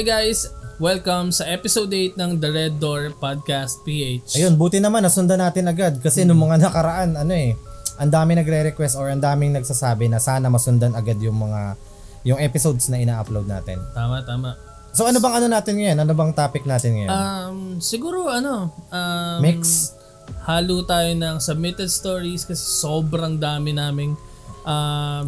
Hi guys! Welcome sa episode 8 ng The Red Door Podcast PH. Ayun, buti naman nasundan natin agad kasi nung mga nakaraan ang dami nagre-request or ang daming nagsasabi na sana masundan agad yung episodes na ina-upload natin. Tama. So ano bang natin ngayon? Ano bang topic natin ngayon? Siguro Mix? Halo tayo ng submitted stories kasi sobrang dami naming dami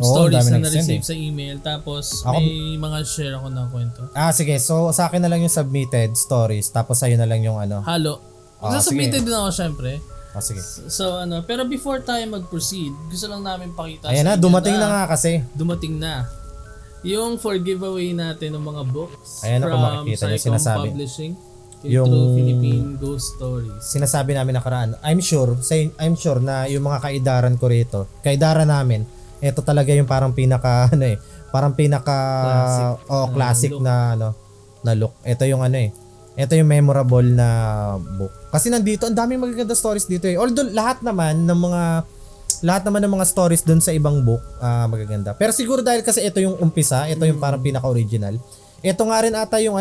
stories na nag-send na-receive sa email. Tapos may mga share ako ng kwento. Sige. So sa akin na lang yung submitted stories tapos sa'yo na lang yung Halo. Submitted din ako syempre. Sige. So pero before tayo mag-proceed, gusto lang namin pakita Ayan na, dumating na nga kasi. Dumating na. Yung for giveaway natin ng mga books Ayan na, kung from makikita niyo, Psycom sinasabi. Publishing, Yung True Philippine Ghost Stories. Sinasabi namin nakaraan. I'm sure na yung mga kaidaran ko rito, kaidaran namin, ito talaga yung parang pinaka classic look. na look. Ito yung ito yung memorable na book. Kasi nandito ang daming magaganda stories dito eh. Although lahat naman ng mga stories doon sa ibang book magaganda. Pero siguro dahil kasi ito yung umpisa, ito yung parang pinaka-original. Ito nga rin ata yung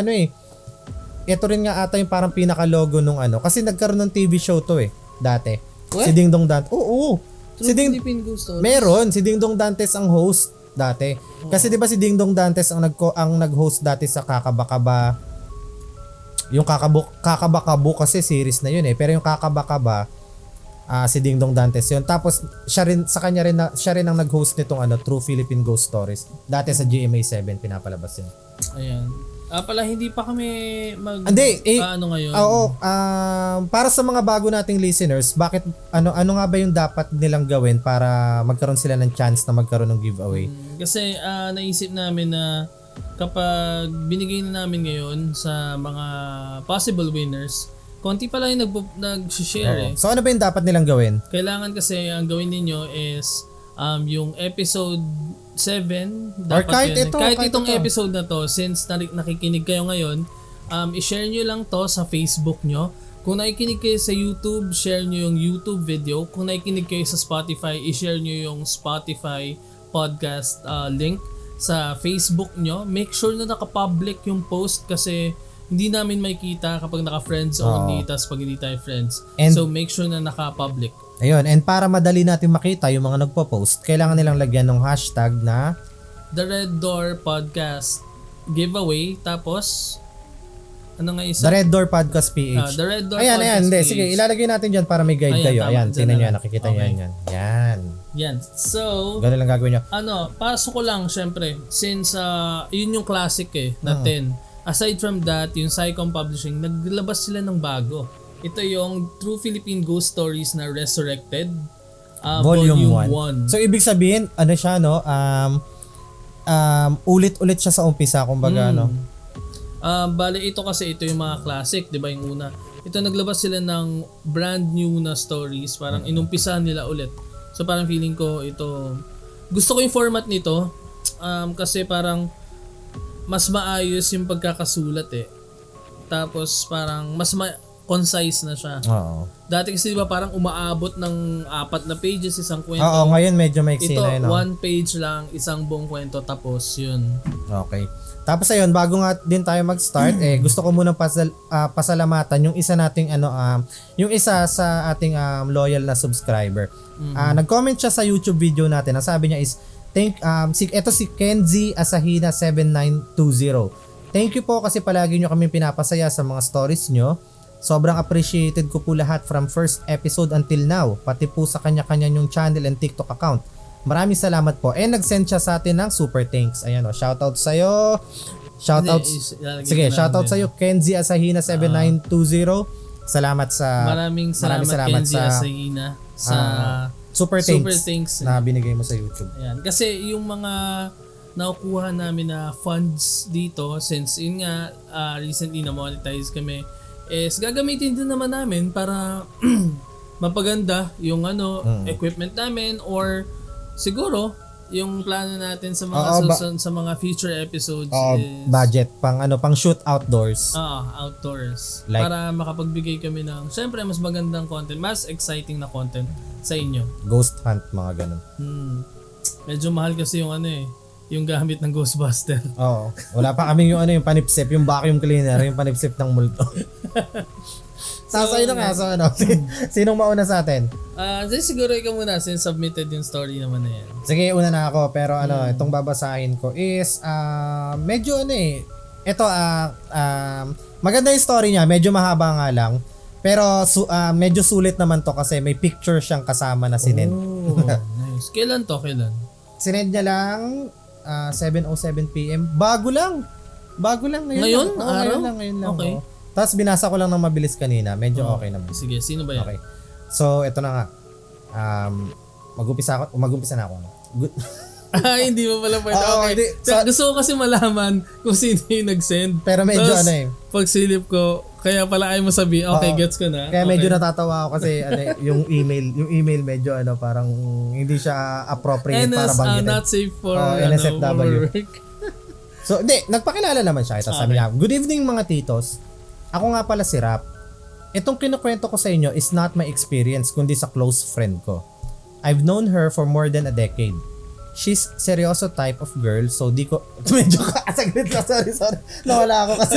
ito rin nga ata yung parang pinaka-logo nung kasi nagkaroon ng TV show to dati. What? Si Ding Dong Dantes. Oo. True Philippine Ghost Stories. Meron, si Ding Dong Dantes ang host dati. Kasi 'di ba si Ding Dong Dantes ang nag-host dati sa Kakabakaba. Yung Kakabakabo kasi series na yun pero yung Kakabakaba si Ding Dong Dantes yun. Tapos siya rin ang nag-host nitong True Philippine Ghost Stories. Dati sa GMA7 pinapalabas yun. Ayan. Pala hindi pa kami ngayon. Oo, para sa mga bago nating listeners, bakit ano nga ba yung dapat nilang gawin para magkaroon sila ng chance na magkaroon ng giveaway? Kasi naisip namin na kapag binigay na namin ngayon sa mga possible winners, konti pa lang yung nag-share So ano ba yung dapat nilang gawin? Kailangan kasi ang gawin ninyo is yung episode 7 Or kahit itong ito. episode na to, since nakikinig kayo ngayon, i-share nyo lang to sa Facebook nyo. Kung nakikinig kayo sa YouTube, share nyo yung YouTube video. Kung nakikinig kayo sa Spotify, i-share nyo yung Spotify podcast link sa Facebook nyo. Make sure na naka-public yung post kasi hindi namin makikita kapag naka-friends only, tas pag hindi tayo friends. So make sure na naka-public. Ayun, and para madali natin makita yung mga nagpo-post, kailangan nilang lagyan ng hashtag na The Red Door Podcast Giveaway. Tapos ano nga isa? The Red Door Podcast PH. The Red Door Ayan, Podcast hindi. PH. Sige, ilalagay natin dyan para may guide kayo. Tama, Ayan, dyan tingnan na nyo, lang. nakikita nyo Okay. yan. Yan. So, Ganun lang gagawin nyo. pasok ko lang syempre since yun yung classic na 10. Aside from that, yung Psycom Publishing, naglabas sila ng bago. Ito yung True Philippine Ghost Stories na Resurrected. Volume 1. One. So, ibig sabihin, ulit-ulit siya sa umpisa, kumbaga, Bale, ito yung mga classic, di ba yung una. Ito naglabas sila ng brand new na stories, parang inumpisahan nila ulit. So parang feeling ko ito, gusto ko yung format nito kasi parang mas maayos yung pagkakasulat Tapos parang mas concise na siya. Oo. Dati kasi diba parang umaabot ng 4 na pages isang kwento. Oo, ngayon medyo maiksi Ito, na yun. 1 page lang, isang buong kwento tapos yun. Okay. Tapos ayun, bago nga din tayo mag-start, gusto ko munang pasalamatan yung isa nating yung isa sa ating loyal na subscriber. Nag-comment siya sa YouTube video natin. Ang sabi niya is ito si Kenzie Asahina 7920. Thank you po kasi palagi niyo kami pinapasaya sa mga stories niyo. Sobrang appreciated ko po lahat from first episode until now, pati po sa kanya-kanya yung channel and TikTok account. Maraming salamat po. And nag-send siya sa atin ng super thanks. Ayan shoutout sa'yo. Sige, shoutout sa'yo Kenzie Asahina 7920. Salamat sa Maraming salamat Kenzie Asahina sa super thanks na binigay mo sa YouTube. Ayan. Kasi yung mga nakukuha namin na funds dito, since yun nga recently na monetize kami, is gagamitin din naman namin para mapaganda yung equipment namin, or siguro yung plano natin sa mga sa mga future episodes is budget pang shoot outdoors. Outdoors. Like, para makapagbigay kami ng syempre mas magandang content, mas exciting na content sa inyo. Ghost hunt, mga ganun. Medyo mahal kasi yung yung gamit ng Ghostbuster. Oo. Wala pa kami yung panipsip, yung vacuum cleaner, yung panipsip ng multo. Sino nga, sinong mauna sa atin? Siguro ikaw muna since submitted yung story naman na yan. Sige, una na ako, pero itong babasahin ko is, medyo ito, maganda yung story niya, medyo mahaba nga lang, pero medyo sulit naman to kasi may picture siyang kasama na sinend. Oh, nice. Kailan to? Sinend niya lang, 7:07 PM. Bago lang Ngayon? lang. Araw? Ngayon lang. Okay. Tapos binasa ko lang ng mabilis kanina, medyo okay naman. Sige, sino ba yan? Okay. So, ito na nga. Mag-umpisa na ako. Hindi mo pala pwede. Oo, Okay. hindi. Gusto ko kasi malaman kung sino yung nag-send. Pero medyo Tapos, pag silip ko, kaya pala ayaw mo sabihin, okay, Oo. gets ko na. Kaya medyo Okay. natatawa ako kasi yung email medyo parang hindi siya appropriate para banggitin. Not safe for, NSFW. for work. So, nagpakilala naman siya. Ito sabi niya, "Good evening mga titos. Ako nga pala si Rap. Itong kinukwento ko sa inyo is not my experience kundi sa close friend ko. I've known her for more than a decade. She's seryoso type of girl, so di ko..." Medyo saglit lang, sorry. Nawala ako kasi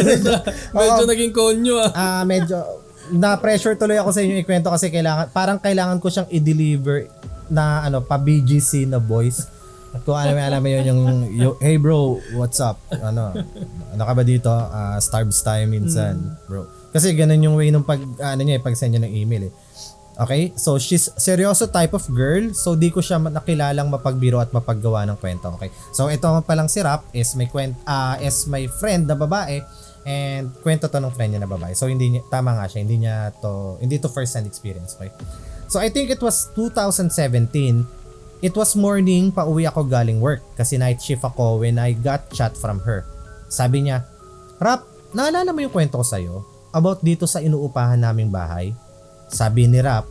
Medyo naging konyo medyo na-pressure tuloy ako sa inyo ikwento kasi kailangan ko siyang i-deliver na pa BGC na voice. Kung alam mo yun yung hey bro, what's up? Ano ka ba dito? Starbs tayo minsan, bro. Kasi ganun yung way nung pag send niya ng email eh. Okay? So she's seryoso type of girl, so di ko siya nakilalang mapagbiro at mapaggawa ng kwento. Okay? So ito palang si Rap is my friend na babae and kwento to ng friend niya na babae. So tama nga siya, hindi to first hand experience, okay? So I think it was 2017. It was morning, pauwi ako galing work kasi night shift ako when I got chat from her. Sabi niya, "Rap, naalala mo yung kwento ko sa'yo about dito sa inuupahan naming bahay?" Sabi ni Rap,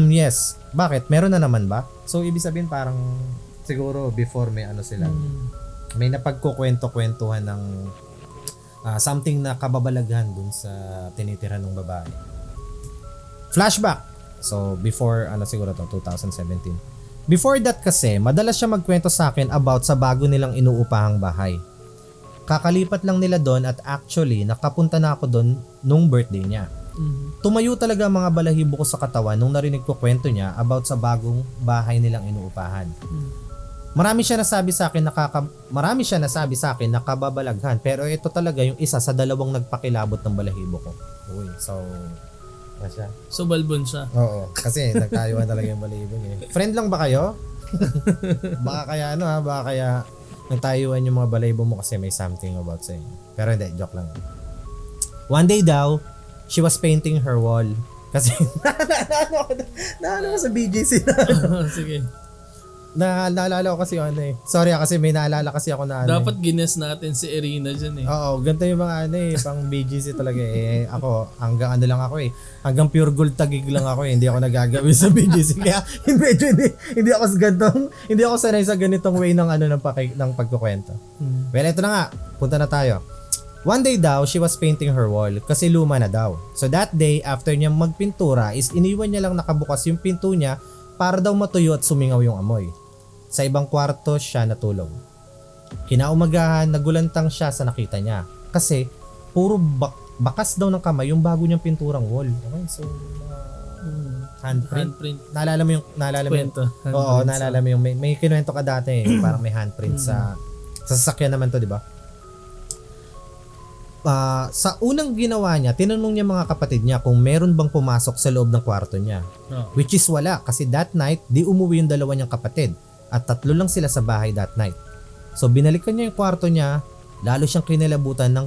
"Yes. Bakit? Meron na naman ba?" So ibig sabihin parang siguro before may may napagkukwento-kwentuhan ng something na kababalaghan dun sa tinitira ng babae. Flashback. So before siguro to 2017. Before that kasi, madalas siya magkwento sa akin about sa bago nilang inuupahang bahay. Kakalipat lang nila doon at actually nakapunta na ako doon nung birthday niya. Tumayo talaga ang mga balahibo ko sa katawan nung narinig ko kwento niya about sa bagong bahay nilang inuupahan. Marami siya nasabi sa akin na kababalaghan, pero ito talaga yung isa sa dalawang nagpakilabot ng balahibo ko. Uy, so siya. So balbon siya. Oo, kasi nagtayuan talaga yung balibon eh. Friend lang ba kayo? Baka kaya nagtayuan yung mga balahibo mo kasi may something about sa inyo. Pero hindi, joke lang. One day daw, she was painting her wall. Kasi naano ko sa BGC na. Sige. Naalala ko kasi Sorry kasi may naalala kasi ako na Dapat gines natin si Irina dyan eh. Oo, ganito yung mga pang BGC talaga eh. Ako, hanggang lang ako eh. Hanggang pure gold tagig lang ako eh. Hindi ako nagagawin sa BGC. Kaya hindi ako hindi ako sanay sa ganitong way ng pagkukwento. Well, ito na nga. Punta na tayo. One day daw, she was painting her wall kasi luma na daw. So that day, after niya magpintura, is iniwan niya lang nakabukas yung pinto niya para daw matuyo at sumingaw yung amoy. Sa ibang kwarto siya natulog. Kinaumagahan, nagulantang siya sa nakita niya. Kasi, puro bakas daw ng kamay yung bago niyang pinturang wall. Okay, so, handprint. Naalala mo yung Kwento. Oo, naalala mo yung may kinuwento ka dati parang may handprint sa sasakyan naman to, di ba? Sa unang ginawa niya, tinanong niya mga kapatid niya kung meron bang pumasok sa loob ng kwarto niya. Which is wala kasi that night, di umuwi yung dalawa niyang kapatid at 3 lang sila sa bahay that night. So binalikan niya yung kwarto niya, lalo siyang kinilabutan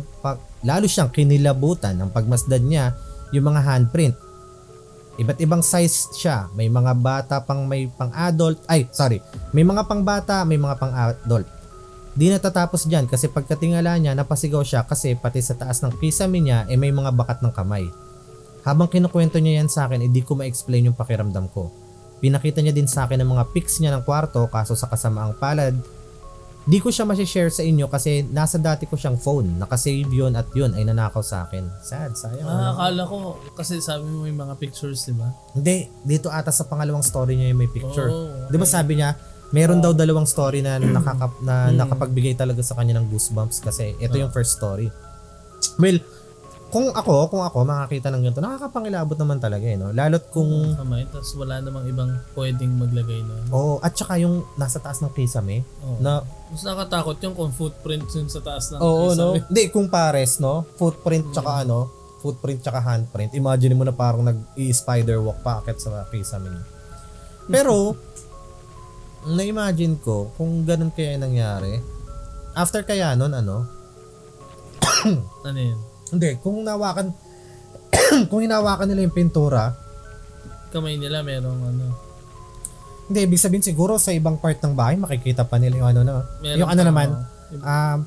ng pagmasdan niya yung mga handprint. Iba't ibang size siya, may mga bata may pang-adult, may mga pang-bata, may mga pang-adult. Di natatapos dyan kasi pagkatingala niya napasigaw siya kasi pati sa taas ng kisame niya may mga bakat ng kamay. Habang kinukwento niya yan sa akin, hindi ko ma-explain yung pakiramdam ko. Pinakita niya din sa akin ang mga pics niya ng kwarto kaso sa kasamaang palad, di ko siya ma-share sa inyo kasi nasa dati ko siyang phone, nakasave yun at yun ay nanakaw sa akin. Sad, sayang. Akala ko kasi sabi mo may mga pictures, di ba? Hindi, dito ata sa pangalawang story niya yung may picture. Di ba sabi niya, Meron daw dalawang story na nakapagbigay talaga sa kanya ng goosebumps kasi ito yung first story. Well, kung ako makakita ng ganito, nakakapangilabot naman talaga no. Lalo't kung kamay, tapos wala namang ibang pwedeng maglagay nun. at saka yung nasa taas ng kisame na mas nakatakot yung kung footprint yun sa taas ng no. kisame. Hindi kung pares no, footprint tsaka footprint tsaka handprint. Imagine mo na parang nag-spider walk packet sa kisame niya. Pero na-imagine ko kung ganun kaya nangyari. After kaya nun, Ano yun? Hindi, kung hinawakan nila yung pintura, Kamay nila merong hindi, ibig sabihin siguro sa ibang part ng bahay makikita pa nila yung Meron yung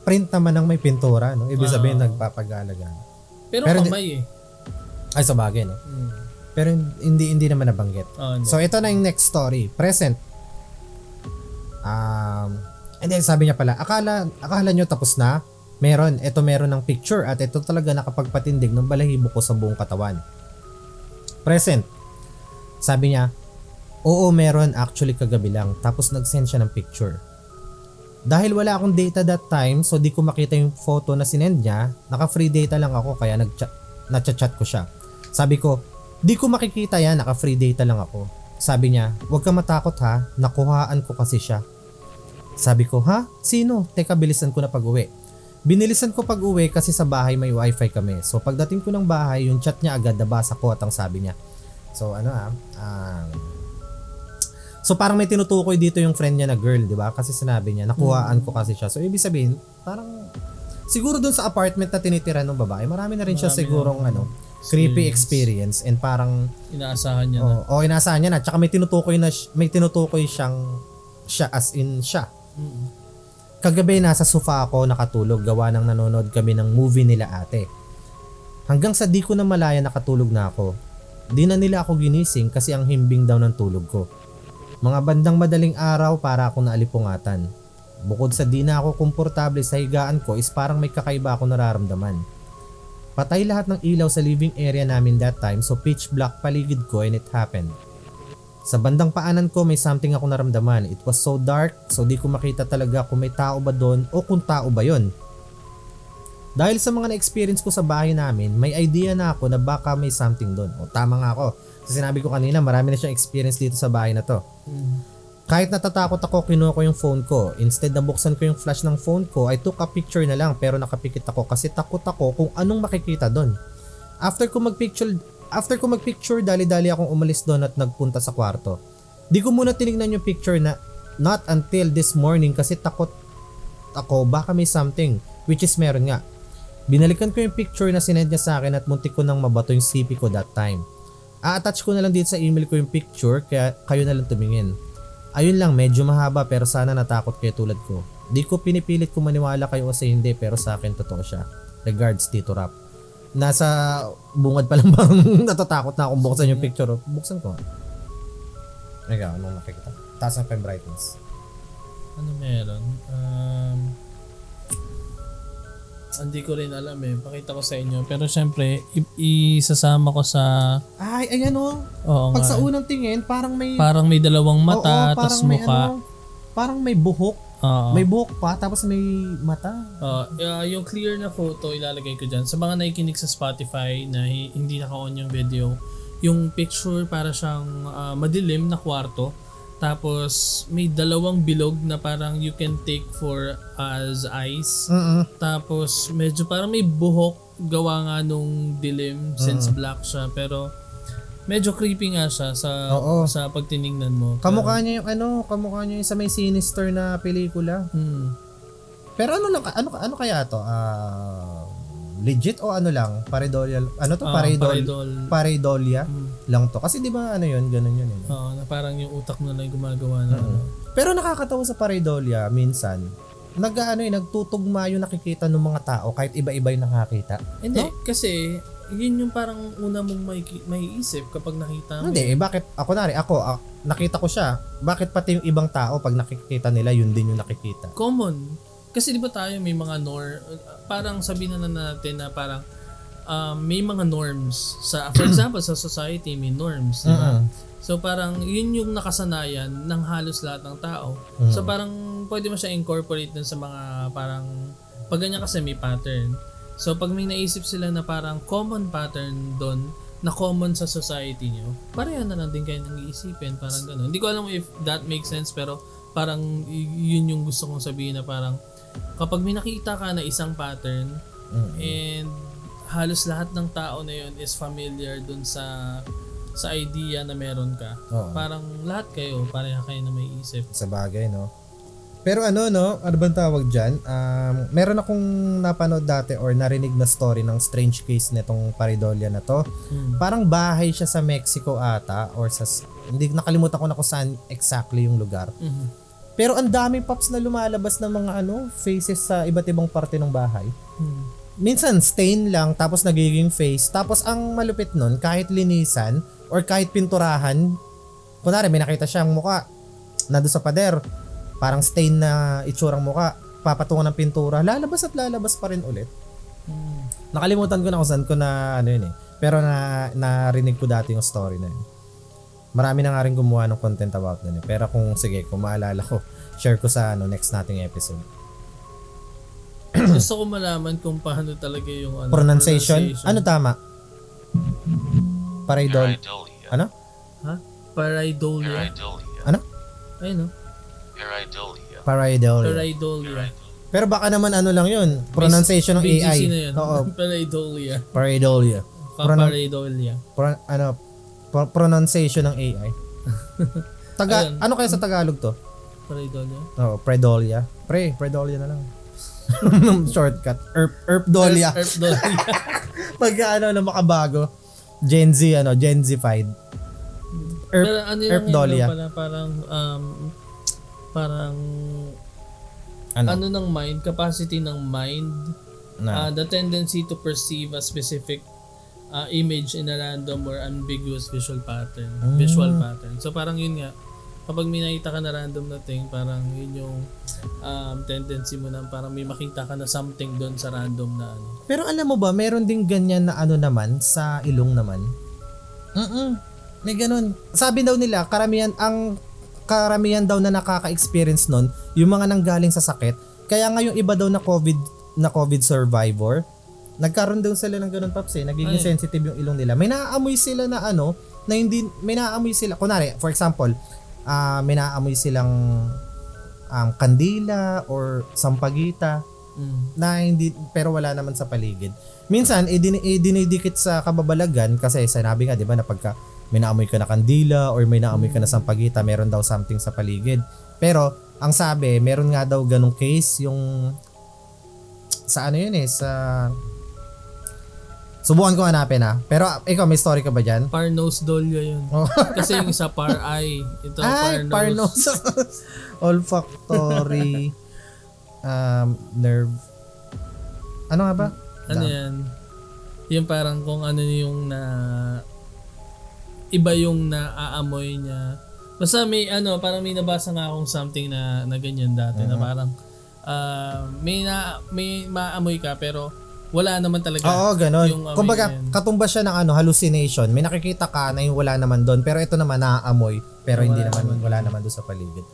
print naman ng may pintura, no? Ibig sabihin nagpapagalaga. Pero kamay Ay, sa bagay, no? Pero hindi naman nabanggit. Hindi. So, ito na yung next story. Present. And then sabi niya pala, akala nyo tapos na? Meron ng picture at ito talaga nakapagpatindig ng balahibo ko sa buong katawan. Present. Sabi niya, oo meron actually kagabi lang. Tapos nag-send siya ng picture. Dahil wala akong data that time, so di ko makita yung photo na sinend niya, naka-free data lang ako kaya nagchat ko siya. Sabi ko, di ko makikita yan, naka-free data lang ako. Sabi niya, huwag ka matakot ha, nakuhaan ko kasi siya. Sabi ko, ha? Sino? Teka, bilisan ko na pag-uwi. Binilisan ko pag-uwi kasi sa bahay may wifi kami. So pagdating ko ng bahay, yung chat niya agad nabasa ko at ang sabi niya. So so parang may tinutukoy dito yung friend niya na girl, di ba? Kasi sinabi niya, nakuhaan ko kasi siya. So ibig sabihin, parang siguro dun sa apartment na tinitira ng babae, marami na rin siya sigurong creepy experience and parang inaasahan niya na. Inaasahan niya na. Tsaka may tinutukoy siyang siya as in siya. Kagabi nasa sofa ako nakatulog gawa ng nanonood kami ng movie nila ate. Hanggang sa di ko na malaya nakatulog na ako. Di na nila ako ginising kasi ang himbing daw ng tulog ko. Mga bandang madaling araw para ako naalipungatan. Bukod sa di na ako komportable sa higaan ko is parang may kakaiba ako nararamdaman. Patay lahat ng ilaw sa living area namin that time so pitch black paligid ko and it happened. Sa bandang paanan ko may something ako naramdaman. It was so dark so di ko makita talaga kung may tao ba doon o kung tao ba yon. Dahil sa mga na-experience ko sa bahay namin, may idea na ako na baka may something doon. O tama nga ako. Kasi sinabi ko kanina marami na siyang experience dito sa bahay na to. Kahit natatakot ako, kinuha ko yung phone ko. Instead na buksan ko yung flash ng phone ko, I took a picture na lang pero nakapikit ako kasi takot ako kung anong makikita doon. After ko magpicture, dali-dali akong umalis doon at nagpunta sa kwarto. Di ko muna tinignan yung picture na not until this morning kasi takot ako baka may something, which is meron nga. Binalikan ko yung picture na sinend niya sa akin at muntik ko nang mabato yung CP ko that time. A-attach ko na lang dito sa email ko yung picture kaya kayo na lang tumingin. Ayun lang, medyo mahaba pero sana natakot kayo tulad ko. Di ko pinipilit kung maniwala kayo o sa hindi pero sa akin totoo siya. Regards, Tito Rap. Nasa bungad pa lang bang natatakot na akong buksan yung picture. Buksan ko. Ikaw, anong nakikita? Taas ng brightness. Ano meron? Hindi ko rin alam Pakita ko sa inyo. Pero syempre, isasama ko sa... Ay, ayan o. Oo Pag nga. sa unang tingin, parang may dalawang mata, oo, tas mukha. Parang may buhok. Oo. May buhok pa, tapos may mata. Yung clear na photo, ilalagay ko dyan. Sa mga nakikinig sa Spotify na hindi naka-on yung video, yung picture para siyang madilim na kwarto. Tapos may dalawang bilog na parang you can take for as eyes. Tapos medyo parang may buhok gawa nga nung dilim since black siya pero medyo creepy nga siya sa pagtiningnan mo. Kamukha niya yung sa may sinister na pelikula. Pero ano kaya to? Legit o ano lang? Pareidolia. Ano to? Pareidolia lang to. Kasi di ba ganun yun Oo, na parang yung utak mo na lang gumagawa na Pero nakakatawa sa pareidolia minsan. Nagtutugma yung nakikita ng mga tao kahit iba-iba yung nakakita. Hindi, kasi yun yung parang una mong maiisip kapag nakita mo. Hindi, bakit ako nakita ko siya. Bakit pati yung ibang tao pag nakikita nila yun din yung nakikita? Common. Kasi di ba tayo may mga parang sabihin na natin na parang may mga norms for example sa society may norms, di ba? So parang yun yung nakasanayan ng halos lahat ng tao. So parang pwede mo siya incorporate dun sa mga parang pag ganyan kasi may pattern. So pag may naisip sila na parang common pattern doon na common sa society nyo, pareho na lang din kayo nang iisipin, parang gano'n. Hindi ko alam if that makes sense, pero parang yun yung gusto kong sabihin na parang kapag may nakita ka na isang pattern and halos lahat ng tao na yun is familiar dun sa idea na meron ka. Oo. Parang lahat kayo, pareha kayo na may isip. Sa bagay, no? Pero ano bang tawag dyan? Meron akong napanood dati or narinig na story ng strange case nitong Pareidolia na to. Parang bahay siya sa Mexico ata or hindi nakalimutan ko na kung saan exactly yung lugar. Pero ang dami pops na lumalabas ng mga faces sa iba't ibang parte ng bahay. Minsan stain lang tapos nagiging face. Tapos ang malupit nun, kahit linisan or kahit pinturahan, kunwari may nakita siyang muka nandun sa pader, parang stain na itsurang muka, papatungan ng pintura, lalabas at lalabas pa rin ulit. Nakalimutan ko na kung saan ko na yun eh. Pero narinig ko dati yung story na yun. Marami na nga rin gumawa ng content about nun eh. Pero kung maalala ko, share ko sa next nating episode. Gusto ko malaman kung paano talaga yung pronunciation. Ano tama? Pareidolia. Ano? Ha? Pareidolia. Ano? Ayun, no? Pareidolia. Pero baka naman lang yun. Pronunciation ng BGC AI. na yun. Oo. Pareidolia. Pareidolia. Pareidolia. Pronunciation ng AI. Ayun. Ano kaya sa Tagalog to? Pareidolia. Oo, Pareidolia. Pareidolia na lang. Shortcut. Erpdolia. Erpdolia. Pag na makabago. Gen Z-fied. Pero ano yung Erpdolia. pala, parang ano ng mind, capacity ng mind, the tendency to perceive a specific image in a random or ambiguous visual pattern. So parang yun nga, kapag may nakita ka na random na thing, parang yun yung tendency mo na parang may makita ka na something doon sa random na ano. Pero alam mo ba, meron ding ganyan na naman sa ilong naman. May ganun. Sabi daw nila, karamihan daw na nakaka-experience nun, yung mga nanggaling sa sakit. Kaya nga yung iba daw na COVID survivor, nagkaroon daw sila ng ganun, Paps, eh. Nagiging sensitive yung ilong nila. May naaamoy sila na may naaamoy sila. Kunwari, for example, may naaamoy silang kandila or sampagita na hindi, pero wala naman sa paligid. Minsan, dinidikit sa kababalagan kasi sinabi nga, di ba, na pagka may naamoy ka na kandila or may naamoy ka na sampagita, meron daw something sa paligid. Pero, ang sabi, meron nga daw ganung case yung sa subukan ko hanapin Pero ikaw, may story ka ba dyan? Parnosdolia yun. Kasi yung isa par-eye. Ito parnose. Olfactory nerve. Ano nga ba? Ano yan? Yung parang kung ano yung iba yung naaamoy niya. Basta may parang may nabasa nga akong something na ganyan dati na parang may maamoy ka pero wala naman talaga. Oo, ganun. Kumbaga, katumbas siya ng hallucination. May nakikita ka na yung wala naman doon pero ito naman naaamoy pero hindi naman wala naman doon sa paligid.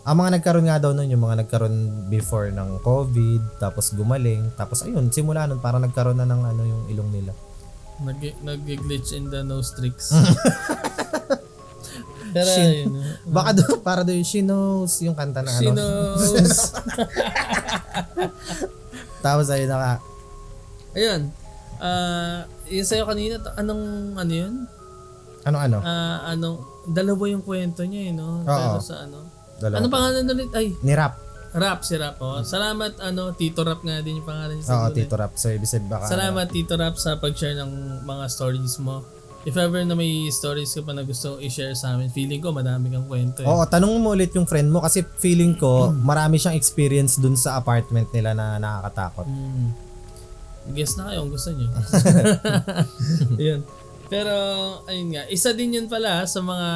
Ang mga nagkaroon nga daw nun, yung mga nagkaroon before ng COVID, tapos gumaling, tapos ayun, simula nun parang nagkaroon na ng yung ilong nila. Nag-glitch in the nose tricks. Pero yun. Baka doon, para doon, she knows, yung kanta na she knows. Tapos ayun na ka. Ayun. Yung sa'yo kanina, anong yun? Ano? Dalawa yung kwento niya no? Pero sa Dalawa. Anong pangalan ulit? Ni Rap. Si Rap. Salamat, Tito Rap nga din yung pangalan niya. Oo, Tito Rap. So, ibig sabihin baka... Salamat, Tito Rap, sa pag-share ng mga stories mo. If ever na may stories ka pa na gusto i-share sa amin, feeling ko madami kang kwento. Oo, tanong mo ulit yung friend mo kasi feeling ko marami siyang experience dun sa apartment nila na nakakatakot. Guess na kayo kung gusto niyo. Yun. Pero, ayun nga, isa din yun pala sa mga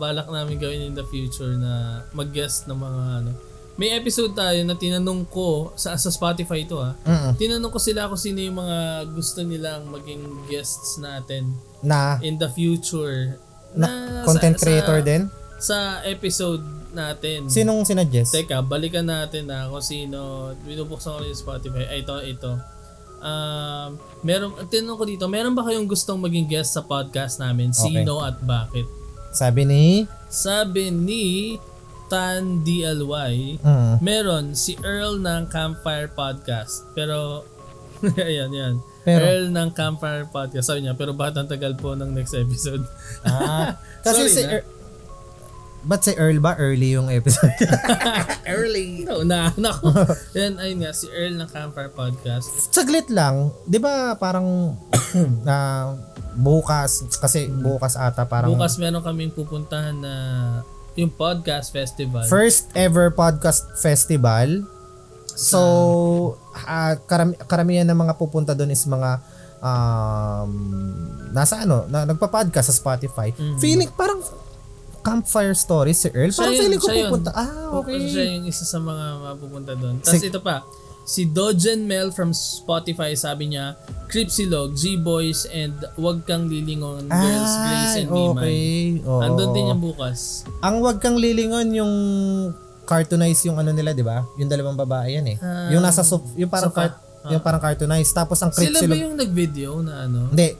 balak namin gawin in the future na mag-guest ng mga May episode tayo na tinanong ko sa Spotify ito Tinanong ko sila kung sino yung mga gusto nilang maging guests natin na in the future content creator din? Sa episode natin. Sinong sinuggest? Teka, balikan natin na kung sino. Binubuksan ko rin yung Spotify. Ay, ito. Tinanong ko dito, meron ba kayong gustong maging guest sa podcast namin? Sino at bakit? Sabi ni Tan DLY, meron si Earl ng Campfire Podcast. Pero, yan. Earl ng Campfire Podcast. Sabi niya, pero bakit ang tagal po ng next episode? Kasi ba't si Earl ba? Early yung episode. Early. Naunahan ako. Yan, ayun nga, si Earl ng Campfire Podcast. Saglit lang, di ba parang bukas ata parang Bukas meron kaming pupuntahan na yung podcast festival. first ever podcast festival. So, karamihan ng mga pupunta doon is mga nagpa-podcast sa Spotify. Feeling parang Campfire Stories si Earl. Parang feeling ko pupunta. Okay. Siya yung isa sa mga mapupunta doon. Tapos ito pa, si Dojen Mel from Spotify, sabi niya, Cripsilog, G-Boys, and Wag Kang Lilingon, Girls, Grace, and Mimay. Andun din yung bukas. Ang Wag Kang Lilingon yung cartoonize yung ano nila, di ba? Yung dalawang babae yan eh. Yung nasa yung parang yung parang cartoonize. Tapos ang Cripsilog. Sila ba yung nag-video na ano? Hindi.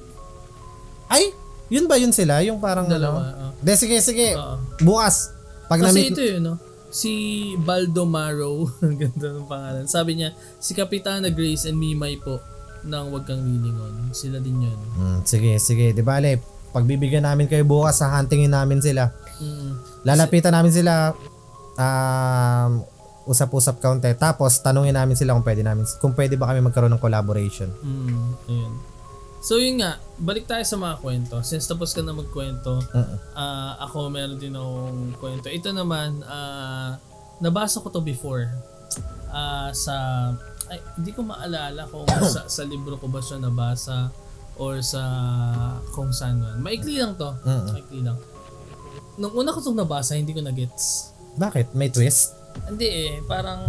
Ay, yun ba yun sila? Yung parang dalawa. De, sige. Bukas. Pag kasi ito yun, no? Si Baldomaro, ang ganda ng pangalan. Sabi niya, si Kapitana Grace and Mimay po ng Wag Kang Lilingon. Sila din yun. Sige. Di bale, pagbibigyan namin kayo bukas, huntingin namin sila. Lalapitan namin sila, usap-usap kaunti. Tapos, tanungin namin sila kung pwede ba kami magkaroon ng collaboration. Ayun. So yun nga, balik tayo sa mga kwento. Since tapos ka na magkwento, ako meron din akong kwento. Ito naman, nabasa ko to before. Hindi ko maalala kung sa libro ko ba siya nabasa or sa kung saan man. Maikli lang to. Maikli lang. Nung una ko itong nabasa, hindi ko na-gets. Bakit? May twist? Hindi parang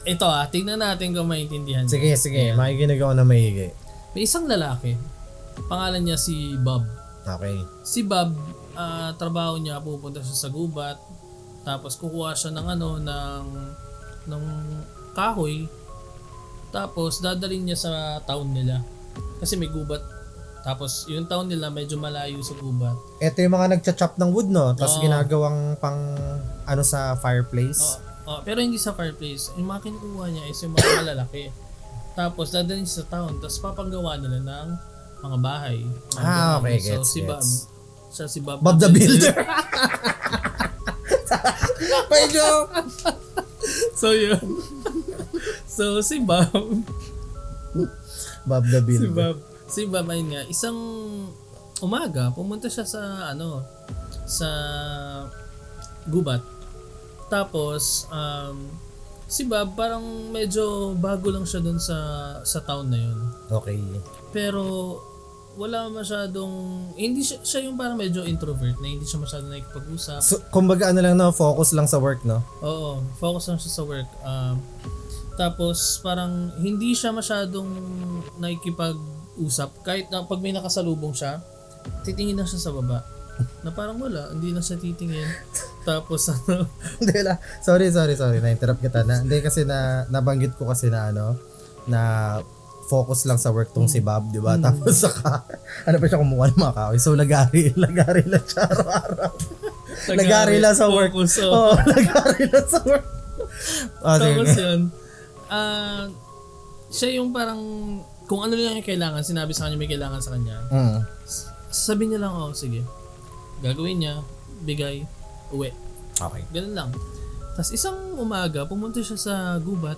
ito tingnan natin kung maintindihan. Sige. Makikinig ako na maigi. May isang lalaki, pangalan niya si Bob. Okay. Si Bob, trabaho niya, pupunta siya sa gubat, tapos kukuha siya ng kahoy, tapos dadalhin niya sa town nila. Kasi may gubat. Tapos yung town nila medyo malayo sa gubat. Ito yung mga nagcha-chop ng wood, no? Tapos ginagawang sa fireplace. Pero hindi sa fireplace. Yung mga kinukuha niya is yung mga malalaki. Tapos dadalhin sa town, tapos papagawa nila ng mga bahay. Okay, so gets. si Bob, siya si Bob the Builder. Medyo. So yun. So si Bob the Builder. Si Bob ayun nga, isang umaga pumunta siya sa gubat. Tapos si Bob parang medyo bago lang siya doon sa town na yun. Okay. Pero wala masyadong, hindi siya yung parang medyo introvert na hindi siya masyadong nakikipag-usap. So, kumbaga focus lang sa work, no? Oo, focus lang siya sa work. Tapos parang hindi siya masyadong nakikipag-usap. Kahit na pag may nakasalubong siya, titingin na siya sa baba. Na parang wala, hindi na siya titingin. Tapos Hindi lang. Sorry. Na-interrupt kita na. Hindi kasi nabanggit ko kasi na focus lang sa work tong si Bob, di ba? Tapos saka, pa siya kumuha ng mga kahoy. So, lagari lang siya araw-araw. Lagari lang sa work. Lagari lang sa work. Tapos yun, siya yung parang, kung ano lang yung kailangan, sinabi sa kanya may kailangan sa kanya. Sabi niya lang, sige. Gagawin niya, bigay, uwi. Okay. Ganun lang. Tapos isang umaga, pumunta siya sa gubat.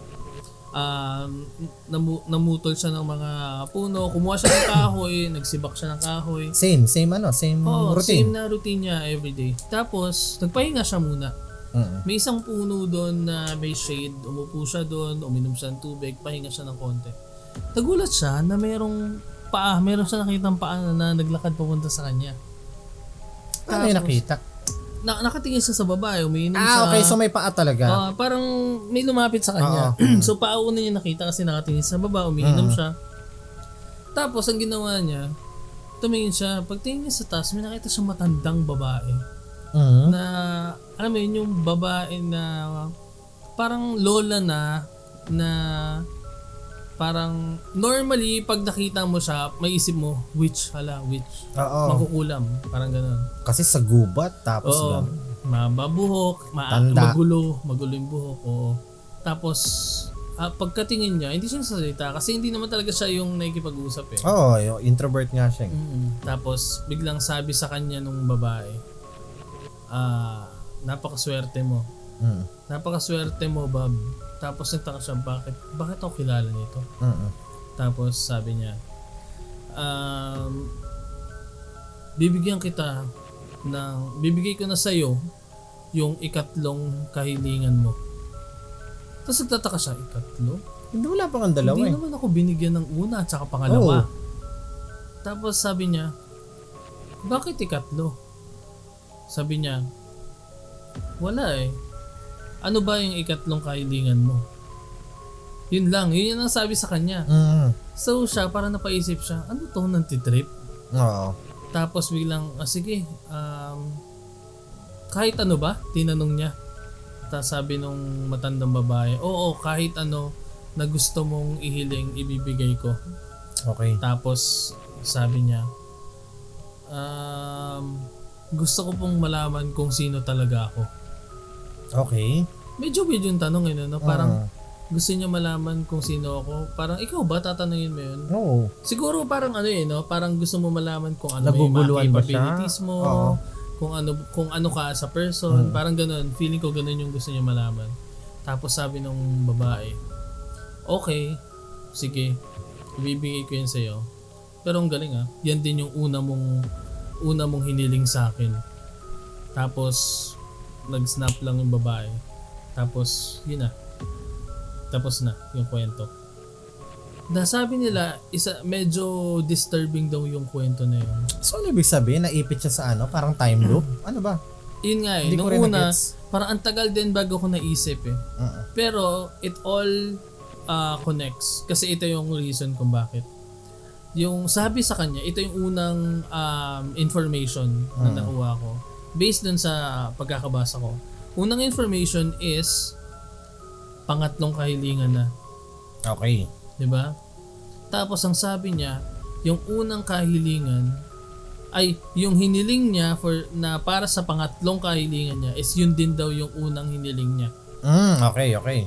Namutol siya ng mga puno, kumuha siya ng kahoy, nagsibak siya ng kahoy. Same routine. Same na routine niya everyday. Tapos, nagpahinga siya muna. May isang puno doon na may shade, umupo siya doon, uminom siya ng tubig, pahinga siya ng konti. Nagulat siya na meron siya nakitang paa na naglakad papunta sa kanya. Ano yung nakita? Nakatingin siya sa babae, umiinom siya. Okay, so may paa talaga. Parang may lumapit sa kanya. So pauna niya nakita kasi nakatingin sa baba, umiinom siya. Tapos ang ginawa niya, tumingin siya. Pagtingin niya sa taas, may nakita siyang matandang babae. Mhm. Na, alam mo yun, yung babae na parang lola na parang normally pag nakita mo siya, may isip mo, witch, witch. Oo. Magkukulam, parang gano'n. Kasi sa gubat, tapos Oo. ganun. Mabuhok, Tanda. magulo yung buhok. Oo. Tapos, pagkatingin niya, hindi siya nasasalita kasi hindi naman talaga siya yung nakikipag-usap eh. Oo, yung introvert nga siya. Tapos, biglang sabi sa kanya nung babae, napakaswerte mo. Mm. Napakaswerte mo, Bob. Tapos nagtaka siya, bakit ako kilala nito? Mm. Tapos sabi niya, bibigay ko na sa'yo yung ikatlong kahilingan mo. Tapos nagtataka siya, ikatlo? Hindi, wala pang ang dalawa Hindi eh. naman ako binigyan ng una at saka pangalawa. Oo. Tapos sabi niya, bakit ikatlo? Sabi niya, wala eh. Ano ba yung ikatlong kahilingan mo? Yun lang, yun ang sabi sa kanya. Mm. So siya, parang napaisip siya, ano to, nantitrip? Oo. Tapos biglang, sige, kahit ano ba? Tinanong niya. Tapos sabi nung matandang babae, oo, kahit ano na gusto mong ihiling, ibibigay ko. Okay. Tapos sabi niya, gusto ko pong malaman kung sino talaga ako. Okay. Medyo yung tanong yun, no? Parang Ah. gusto niya malaman kung sino ako. Parang ikaw ba, tatanungin mo yun? Oo. Siguro parang no? Parang gusto mo malaman kung ano may mga Naguguluhan ba siya? capabilities mo, Oo. kung ano ka sa person, parang ganun. Feeling ko ganun yung gusto niya malaman. Tapos sabi nung babae, okay, sige, ibibigay ko yan sa'yo. Pero ang galing yan din yung una mong hiniling sa akin. Tapos, nag-snap lang yung babae. Tapos, yun na. Tapos na yung kwento. Nasabi nila, medyo disturbing daw yung kwento na yun. So, ano ibig sabihin? Naipit siya sa ano? Parang time loop? Ano ba? Yun nga Hindi ko nung rin una, na-gets. parang ang tagal din bago ko naisip eh. Pero, it all connects. Kasi ito yung reason kung bakit. Yung sabi sa kanya, ito yung unang information na nakuha ko. Based dun sa pagkakabasa ko. Unang information is pangatlong kahilingan na. Okay. 'Di ba? Tapos ang sabi niya, yung unang kahilingan ay yung hiniling niya na para sa pangatlong kahilingan niya is yun din daw yung unang hiniling niya. Okay, okay.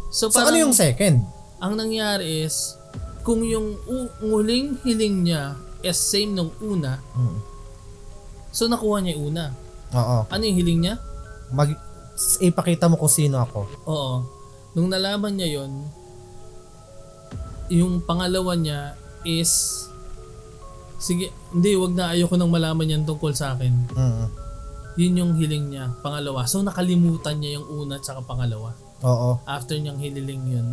So, So, ano yung second? ang nangyari is kung yung huling hiling niya is same nung una, so nakuha niya yung una. Oo. Ano yung hiling niya? Ipakita mo kung sino ako. Oo. Nung nalaman niya yon, yung pangalawa niya is, sige, hindi, wag na, ayoko nang malaman yan tungkol sa akin. Yun yung hiling niya, pangalawa. So nakalimutan niya yung una at saka pangalawa. Oo. After niyang hililing yun.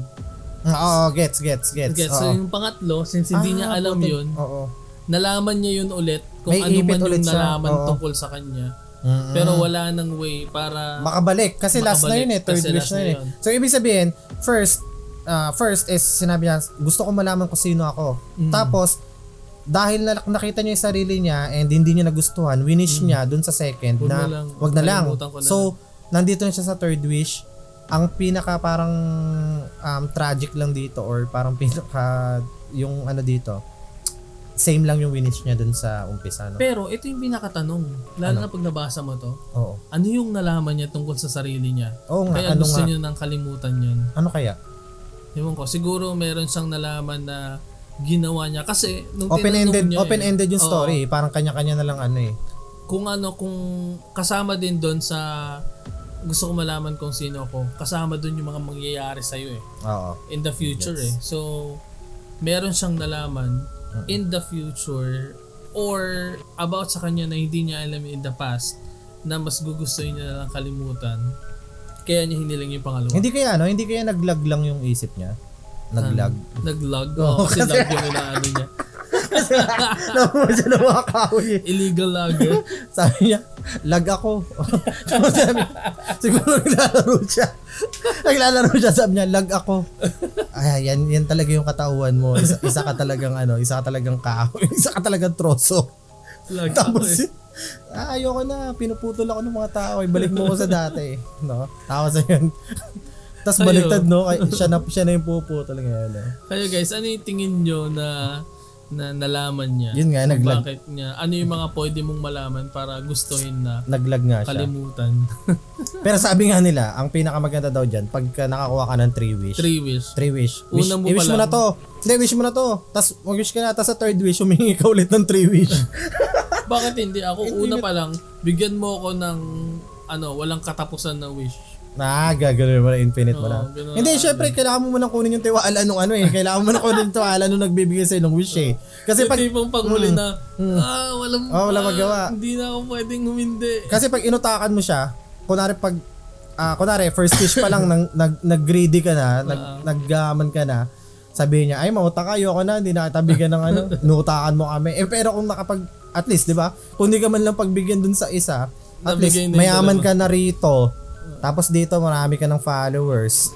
Oo, gets. Okay, so Oo. yung pangatlo, since hindi niya alam puti. yun, Oo. nalaman niya yun ulit kung May ano ipit man ulit yung siya. nalaman Oo. tungkol sa kanya. Pero wala nang way para Makabalik. Kasi last na Makabalik. yun eh. Third Kasi wish last na na yun eh. yun. So, ibig sabihin, first is sinabi niya, gusto ko malaman kung sino ako. Tapos, dahil nakita niya yung sarili niya and hindi niya nagustuhan, winish niya dun sa second Wag na na lang. wag na lang. Kalimutan ko na So, nandito na siya sa third wish. Ang pinaka parang tragic lang dito or parang pinaka yung ano dito, same lang yung winish niya dun sa umpisa. No? Pero ito yung pinakatanong, lalo na pag nabasa mo to, Oo. ano yung nalaman niya tungkol sa sarili niya? Oo nga, Kaya ano gusto nga? niya nang kalimutan yun. Ano kaya? Ewan ko, siguro meron siyang nalaman na ginawa niya. Kasi nung tinanong Open-ended, niya open-ended yung Oo. story. Parang kanya-kanya na lang ano eh. Kung kasama din doon sa gusto ko malaman kung sino ako, kasama doon yung mga mangyayari sa'yo eh. Oo. In the future eh. So, meron siyang nalaman in the future or about sa kanya na hindi niya alam in the past na mas gugustuhin niya na lang kalimutan. Kaya niya hiniling yung pangalawa. Hindi kaya naglag lang yung isip niya. Naglag. Naglag. Oo, Oo, kasi kasi- lag yung inaano niya. Kasi nakuha siya ng mga kahoy. Illegal lagger. Sabi niya, lag ako. Tapos sabi, siguro naglalaro siya. Sabi niya, lag ako. Ay, yan talaga yung katauhan mo. Isa ka talagang kahoy. Isa ka talagang troso. Lag Tapos, ako ayoko na, pinuputol ako ng mga tao. Balik mo ko sa dati. No? Tapos ayun. Tapos baliktad, no? Siya na yung puputol ngayon. Kayo guys, ano yung tingin nyo na nalaman niya? Yun nga, naglag. Bakit niya? Ano yung mga pwede mong malaman para gustuhin na Naglag nga siya. kalimutan? Pero sabi nga nila, ang pinakamaganda daw dyan, pagka nakakuha ka ng 3 wish. 3 wish. Una mo I-wish pa mo na lang. to. Hindi, wish mo na to. Tapos mag-wish ka na. Tapos sa 3rd wish, humingi ka ulit ng 3 wish. Bakit hindi? Ako una pa lang, bigyan mo ako ng walang katapusan na wish. Gagawin mo na infinite mo na. ganun. Hindi, syempre, kailangan mo muna kunin yung tiwala nung Kailangan mo na kunin yung tiwala nung nagbibigay sa'yo ng wish eh. Kasi pag, Yung panghuli na, wala magawa. Hindi na ako pwedeng humindi. kasi pag inutakan mo siya, kunwari, first wish pa lang, nag-greedy ka na, naggaman ka na, sabihin niya, ay, mauta ka, ayoko na, hindi na katabigan ng inutakan mo kami. Pero kung at least, di ba, kung hindi ka man lang pagbigyan dun sa isa, at least, Nabigay na yung mayaman dalawa. ka na rito. Tapos dito marami ka ng followers.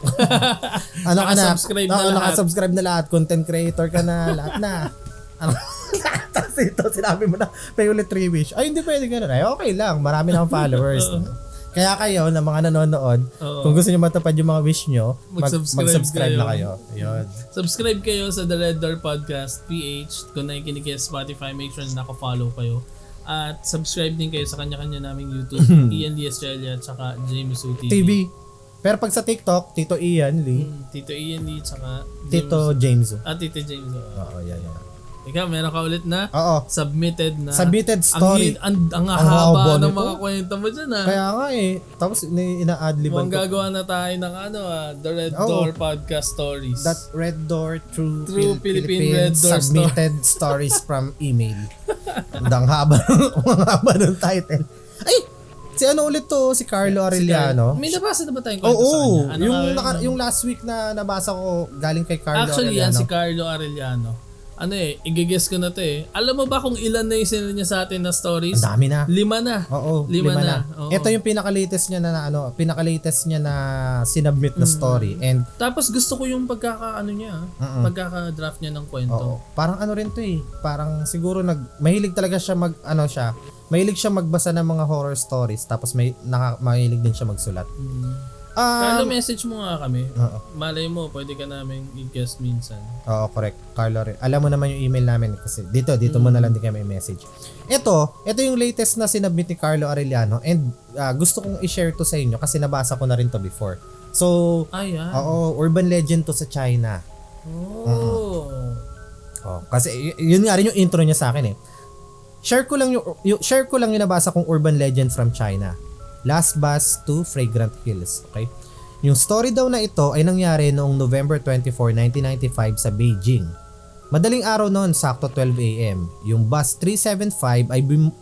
Nakasubscribe na lahat. Nakasubscribe na lahat. Content creator ka na. Lahat na. Tapos ito, sinabi mo na, pay ulit 3 wish. Ay, hindi pwede ganun. Ay, okay lang. Marami na akong followers. Kaya kayo, na mga nanonood, kung gusto nyo matupad yung mga wish nyo, mag-subscribe na kayo. Ayun. Subscribe kayo sa The Red Door Podcast PH. Kung nakikinig kayo sa Spotify, make sure na naka-follow kayo. At subscribe din kayo sa kanya-kanya naming YouTube, Ian D. Estrella at saka James Su TV. TV. Pero pag sa TikTok, Tito Ian Lee, Tito Ian D. at saka Tito James. Tito James. Oo, yan. Ikaw, meron ka ulit na Oo. submitted Story. Ang haba haba ng nito. mga kwento mo dyan Kaya nga eh. Tapos ina-adliban Mukhang ko. gagawa na tayo ng The Red Oo. Door Podcast Stories. That Red Door True Philippine Red Door submitted stories from email. Ang haba ng title. Ay! Si ulit to? Si Carlo Arellano. May nabasa na ba tayong kwento sa Oo. kanya? Ano nga yun? Yung last week na nabasa ko galing kay Carlo Actually, yan Arellano. si Carlo Arellano. Igigess ko na to eh. Alam mo ba kung ilan na yung sinend niya sa atin na stories? Ang dami na. 5 na. Oo, 5 na. Oo. Ito yung pinaka-latest niya na sinubmit na story. And Tapos gusto ko yung pagkaka-draft niya ng kwento. oo, parang rin to eh. Parang siguro mahilig talaga siya mahilig siya magbasa ng mga horror stories tapos mahilig din siya magsulat. Carlo, message mo nga kami. Oo. Malay mo, pwede ka namin i-guest minsan. Oo, correct. Carlo rin. Alam mo naman yung email namin kasi dito mo na lang din kami message. Ito yung latest na sinubmit ni Carlo Arellano and gusto kong i-share to sa inyo kasi nabasa ko na rin to before. So, Yan. urban legend to sa China. Oh. Kasi yun nga rin yung intro niya sa akin eh. Share ko lang yung nabasa kong urban legend from China. Last Bus to Fragrant Hills. Okay? Yung story daw na ito ay nangyari noong November 24, 1995 sa Beijing. Madaling araw noon, sakto 12 a.m. Yung bus 375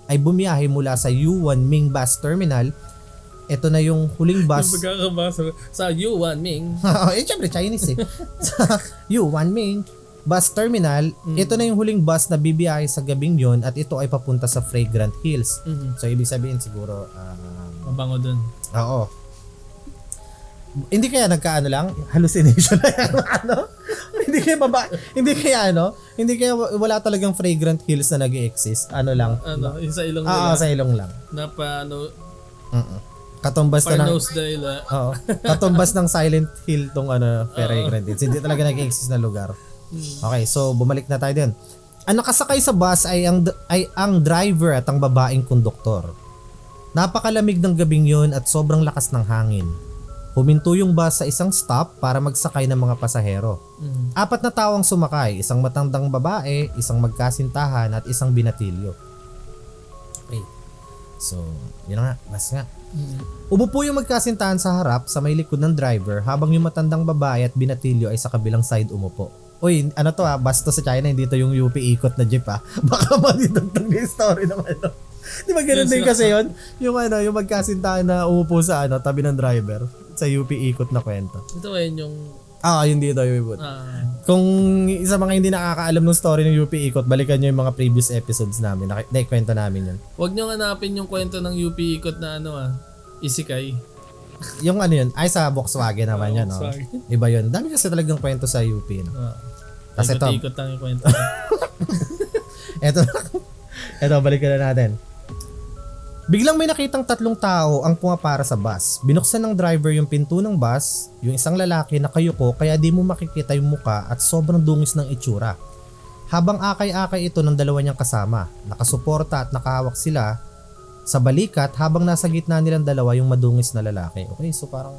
ay bumiyahe mula sa Yuan Ming Bus Terminal. Ito na yung huling bus. Yung pagkakabasa sa Yuan Ming. Siyempre Chinese eh. Sa Yuan Ming Bus Terminal, ito na yung huling bus na bibiyahe sa gabing yon at ito ay papunta sa Fragrant Hills. So ibig sabihin siguro Mabango dun. oo. Hindi kaya hallucination na yan, hindi kaya wala talagang Fragrant Hills na nag-exist. Yung sa ilong nila. Sa ilong lang. Katumbas na ng Parnose dahil. oo. Katumbas ng Silent Hill tong Fragrant Hills. Hindi talaga nag-exist na lugar. Okay, so bumalik na tayo din. Ang nakasakay sa bus ay ang driver at ang babaeng konduktor. Napakalamig ng gabing yun at sobrang lakas ng hangin. Huminto yung bus sa isang stop para magsakay ng mga pasahero. 4 na tao ang sumakay, isang matandang babae, isang magkasintahan at isang binatilyo. Okay. So, yun na nga, bus nga. Umupo yung magkasintahan sa harap sa may likod ng driver habang yung matandang babae at binatilyo ay sa kabilang side umupo. Uy, bus to sa China, hindi to yung UP ikot na jeep Baka madidagdag na yung story naman Di ba ganun din kasi yun? Yung magkasintahan na umupo sa tabi ng driver sa UP ikot na kwento. Ito yung Yun dito yung Kung isa mga hindi nakakaalam ng story ng UP Ikot, balikan nyo yung mga previous episodes namin. Kwento namin yun. Huwag nyo hanapin yung kwento ng UP Ikot na Isikay. Yung ano yun, ay sa Volkswagen naman yan. No? Volkswagen. Iba yun. Dami kasi talagang kwento sa UP. No? Kasi ito, Ikot lang yung kwento. Eto, balikan na natin. Biglang may nakitang 3 tao ang pumapara sa bus. Binuksan ng driver yung pinto ng bus, yung isang lalaki nakayuko kaya di mo makikita yung muka at sobrang dungis ng itsura. Habang akay-akay ito ng dalawa niyang kasama, nakasuporta at nakahawak sila sa balikat habang nasa gitna nilang dalawa yung madungis na lalaki. Okay, so parang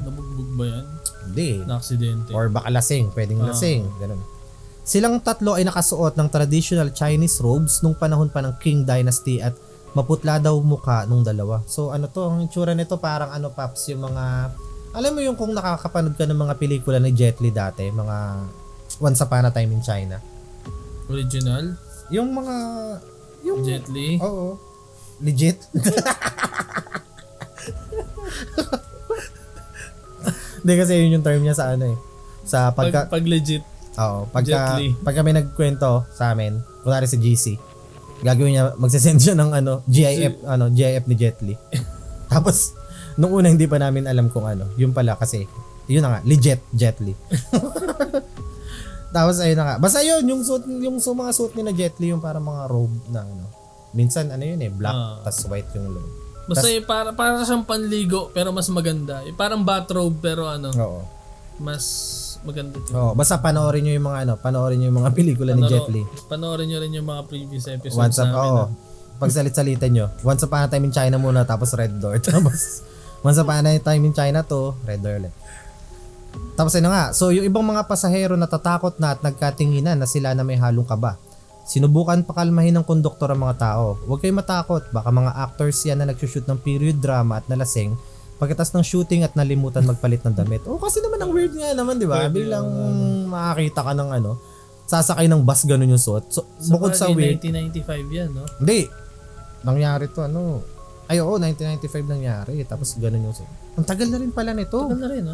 Nabugbog ba yan? Hindi. Na-aksidente. Or baka lasing, pwedeng lasing. Ganun. Silang 3 ay nakasuot ng traditional Chinese robes nung panahon pa ng Qing Dynasty at maputla daw mukha nung dalawa. So ang itsura nito parang Paps, yung mga, alam mo yung kung nakakapanood ka ng mga pelikula ni Jet Li dati, mga Once Upon a Time in China. Original? Yung mga, Jet Li? Oo. Legit? Hindi kasi yun yung term niya sa sa Pag legit. Oo, Jet Li. pagka may nagkwento sa amin, kunwari si GC, gagawin niya, magsasend siya ng GIF ni Jet Li. Tapos, nung una hindi pa namin alam kung yun pala kasi, yun na nga, legit Jet Li. Tapos ayun na nga, basta yun, yung mga suit ni na Jet Li, yung parang mga robe na minsan black, tas white yung loob. Basta para siyang panligo pero mas maganda. Parang bathrobe pero Oo. mas maganda din. Oo, basta panoorin niyo yung mga pelikula ni Jet Li. Panoorin niyo rin yung mga previous episodes Once namin. Pagsalit-salitan nyo. Once Upon a Time in China muna, tapos Red Door. Tapos, Once Upon a Time in China to, Red Door ulit. Tapos ayun nga, so yung ibang mga pasahero natatakot na at nagkatinginan na sila na may halong kaba. Sinubukan pakalmahin ng konduktor ang mga tao. Huwag kayong matakot, baka mga actors yan na nagsushoot ng period drama at nalasing pagkatapos ng shooting at nalimutan magpalit ng damit. Kasi naman ang weird nga naman, di ba? Biglang makakita ka ng sasakay ng bus, ganun yung suot. So bukod sa weird. 1995 yan, no? Hindi. Nangyari to 1995 nangyari. Tapos ganun yung suot. Ang tagal na rin pala nito. Tagal na rin,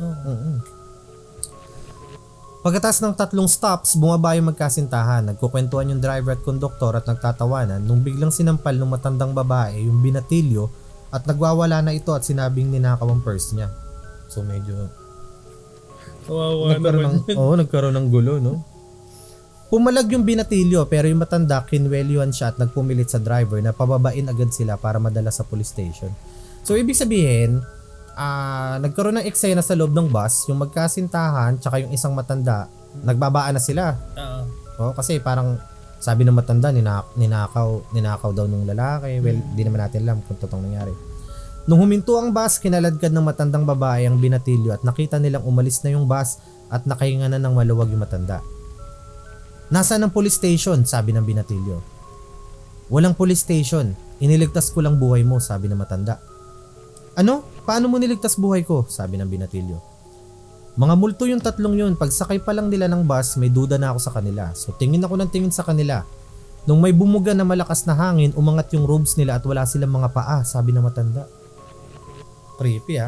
Pagkatapos ng 3 stops, bumaba yung magkasintahan. Nagkukwentuhan yung driver at konduktor at nagtatawanan nung biglang sinampal ng matandang babae yung binatilyo at nagwawala na ito at sinabing ninakaw ang purse niya. So medyo kawawa naman. Nagkaroon ng gulo, no? Pumalag yung binatilyo pero yung matanda kinwelyuhan siya at nagpumilit sa driver na pababain agad sila para madala sa police station. So ibig sabihin, nagkaroon ng eksena sa loob ng bus, yung magkasintahan tsaka yung isang matanda, nagbabaan na sila. Kasi parang sabi ng matanda, ninakaw daw nung lalaki. Well, di naman natin alam kung totoong nangyari. Nung huminto ang bus, kinaladkad ng matandang babae ang binatilyo at nakita nilang umalis na yung bus at nakahinga na ng maluwag yung matanda. Nasaan ang police station? Sabi ng binatilyo. Walang police station. Iniligtas ko lang buhay mo, sabi ng matanda. Ano? Paano mo niligtas buhay ko? Sabi ng binatilyo. Mga multo yung 3 yun. Pagsakay pa lang nila ng bus, may duda na ako sa kanila. So tingin ako ng tingin sa kanila. Nung may bumuga na malakas na hangin, umangat yung robes nila at wala silang mga paa, sabi ng matanda. Creepy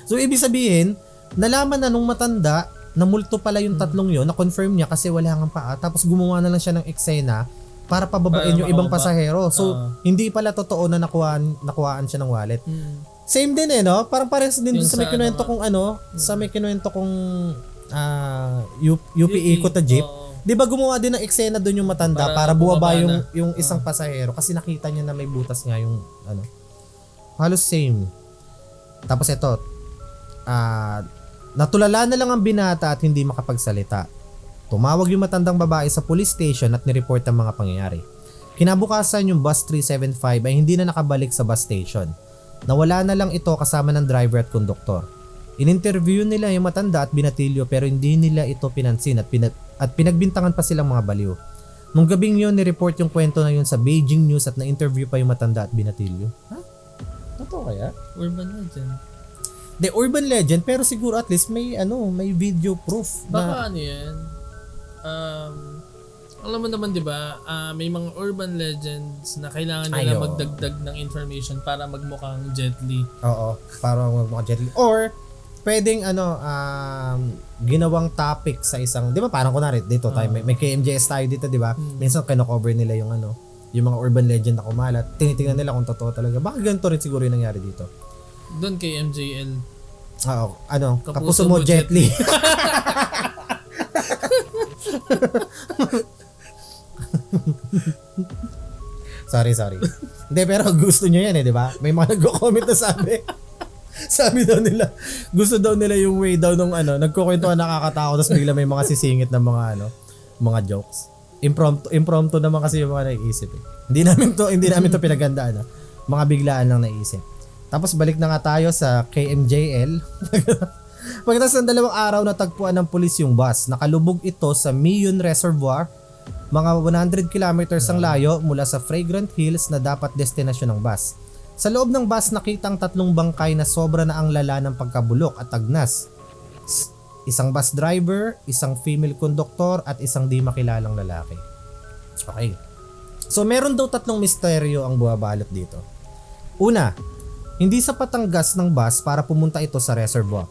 So ibig sabihin, nalaman na nung matanda na multo pala yung 3 yun, na-confirm niya kasi wala ngang paa. Tapos gumawa na lang siya ng eksena para pababain yung ibang pasahero. So, hindi pala totoo na nakuhaan siya ng wallet. Same din no? Parang parehas din sa may kinuwento kong sa may kinuwento kong UP Ikot na jeep. Di ba gumawa din ng eksena doon yung matanda para buwaba yung isang pasahero kasi nakita niya na may butas nga yung halos same. Tapos ito, natulala na lang ang binata at hindi makapagsalita. Tumawag yung matandang babae sa police station at nireport ang mga pangyayari. Kinabukasan yung bus 375 ay hindi na nakabalik sa bus station. Nawala na lang ito kasama ng driver at konduktor. In-interview nila yung matanda at binatilyo pero hindi nila ito pinansin at pinagbintangan pa silang mga baliw. Nung gabing yun, nireport yung kwento na yun sa Beijing News at na-interview pa yung matanda at binatilyo. Totoo kaya? Urban legend. The urban legend pero siguro at least may video proof. Baka yan? Alam mo naman 'di ba, may mga urban legends na kailangan nila magdagdag ng information para magmukhang Jet Li. Oo, para magmukhang Jet Li. Or pwedeng ginawang topic sa isang, 'di ba? Parang kunwari dito tayo may KMJS tayo dito, 'di ba? Minsan kino-cover nila yung yung mga urban legend na kumalat. Tinitingnan nila kung totoo talaga. Baka ganito rin siguro yung nangyari dito. Doon kay MJL. Oo, kapuso mo Jet Li. Sorry. Hindi, pero gusto nyo yan di ba? May mga nagko-comment na sabi daw nila, gusto daw nila yung way daw nung nagkukwentuhan nakakatakot tapos bigla may mga sisingit na mga jokes. Impromptu naman kasi yung mga naiisip eh. Hindi namin to pinagandaan. Mga biglaan lang naisip. Tapos balik na nga tayo sa KMJL. Pagkatapos ng 2 araw natagpuan ng pulis yung bus. Nakalubog ito sa Mion Reservoir, mga 100 kilometers ang layo mula sa Fragrant Hills na dapat destinasyon ng bus. Sa loob ng bus nakitang 3 bangkay na sobra na ang lala ng pagkabulok at agnas. Isang bus driver, isang female conductor at isang di makilalang lalaki. Okay. So meron daw 3 misteryo ang buwabalot dito. Una, hindi sapat ang gas ng bus para pumunta ito sa reservoir.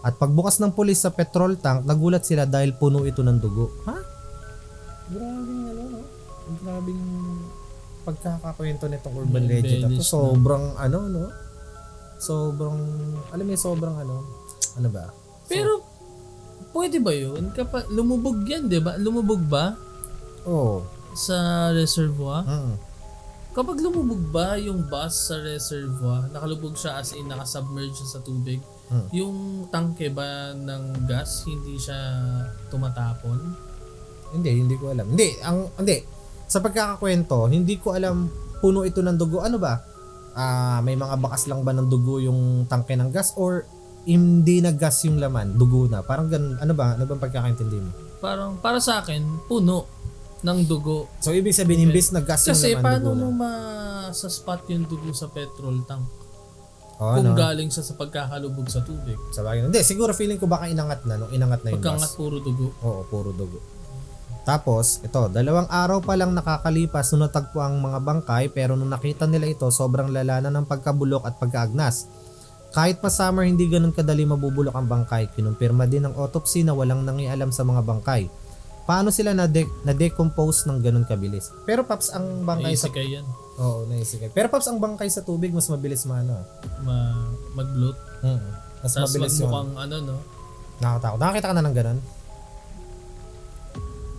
At pagbukas ng pulis sa petrol tank, nagulat sila dahil puno ito ng dugo. Ha? Grabing pagkakakwento nitong urban legend ito. Sobrang sobrang ano ba? Pero pwede ba yun? Lumubog yan, di ba? Lumubog ba? Oo. Sa reservoir? Kapag lumubog ba yung bus sa reservoir, nakalubog siya as in nakasubmerge siya sa tubig, yung tangke ba ng gas hindi siya tumatapon? Hindi ko alam. Hindi. Sa pagkakakwento, hindi ko alam puno ito ng dugo. Ano ba? May mga bakas lang ba ng dugo yung tangke ng gas or hindi na gas yung laman, dugo na. Parang ganun. Ano ba ang pagkakaintindi mo? Parang para sa akin, puno ng dugo. So ibig sabihin imbis na gas yung Kasi laman, paano dugo mo na. ma-spot yung dugo sa petrol tank? Kung galing siya sa pagkakalubog sa tubig. Sa bagay. Hindi, siguro feeling ko baka inangat na yung Pagkangat bus. puro dugo. Oo, puro dugo. Tapos, ito, 2 araw pa lang nakakalipas nung natagpo ang mga bangkay pero nung nakita nila ito, sobrang lala na ng pagkabulok at pagkaagnas. Kahit pa summer, hindi ganun kadali mabubulok ang bangkay. Kinumpirma din ng autopsy na walang nangialam sa mga bangkay. Paano sila na-decompose ng ganun kabilis? Pero Paps, ang bangkay sa... Naisikay yan. Oo, naisikay. Pero Paps, ang bangkay sa tubig, mas mabilis Mag-bloat. Mas Tapos mabilis yun. magmukhang Nakatakot. Nakakita ka na ng ganun?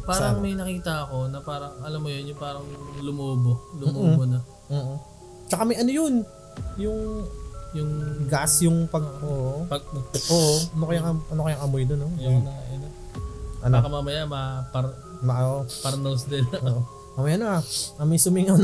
Parang may nakita ako na parang, alam mo yun, yung parang lumubo na. Tsaka may yun? Yung gas yung Oo. Ano kayang amoy doon, no? Ano? Baka mamaya parnose din. Mamaya amoy sumingaw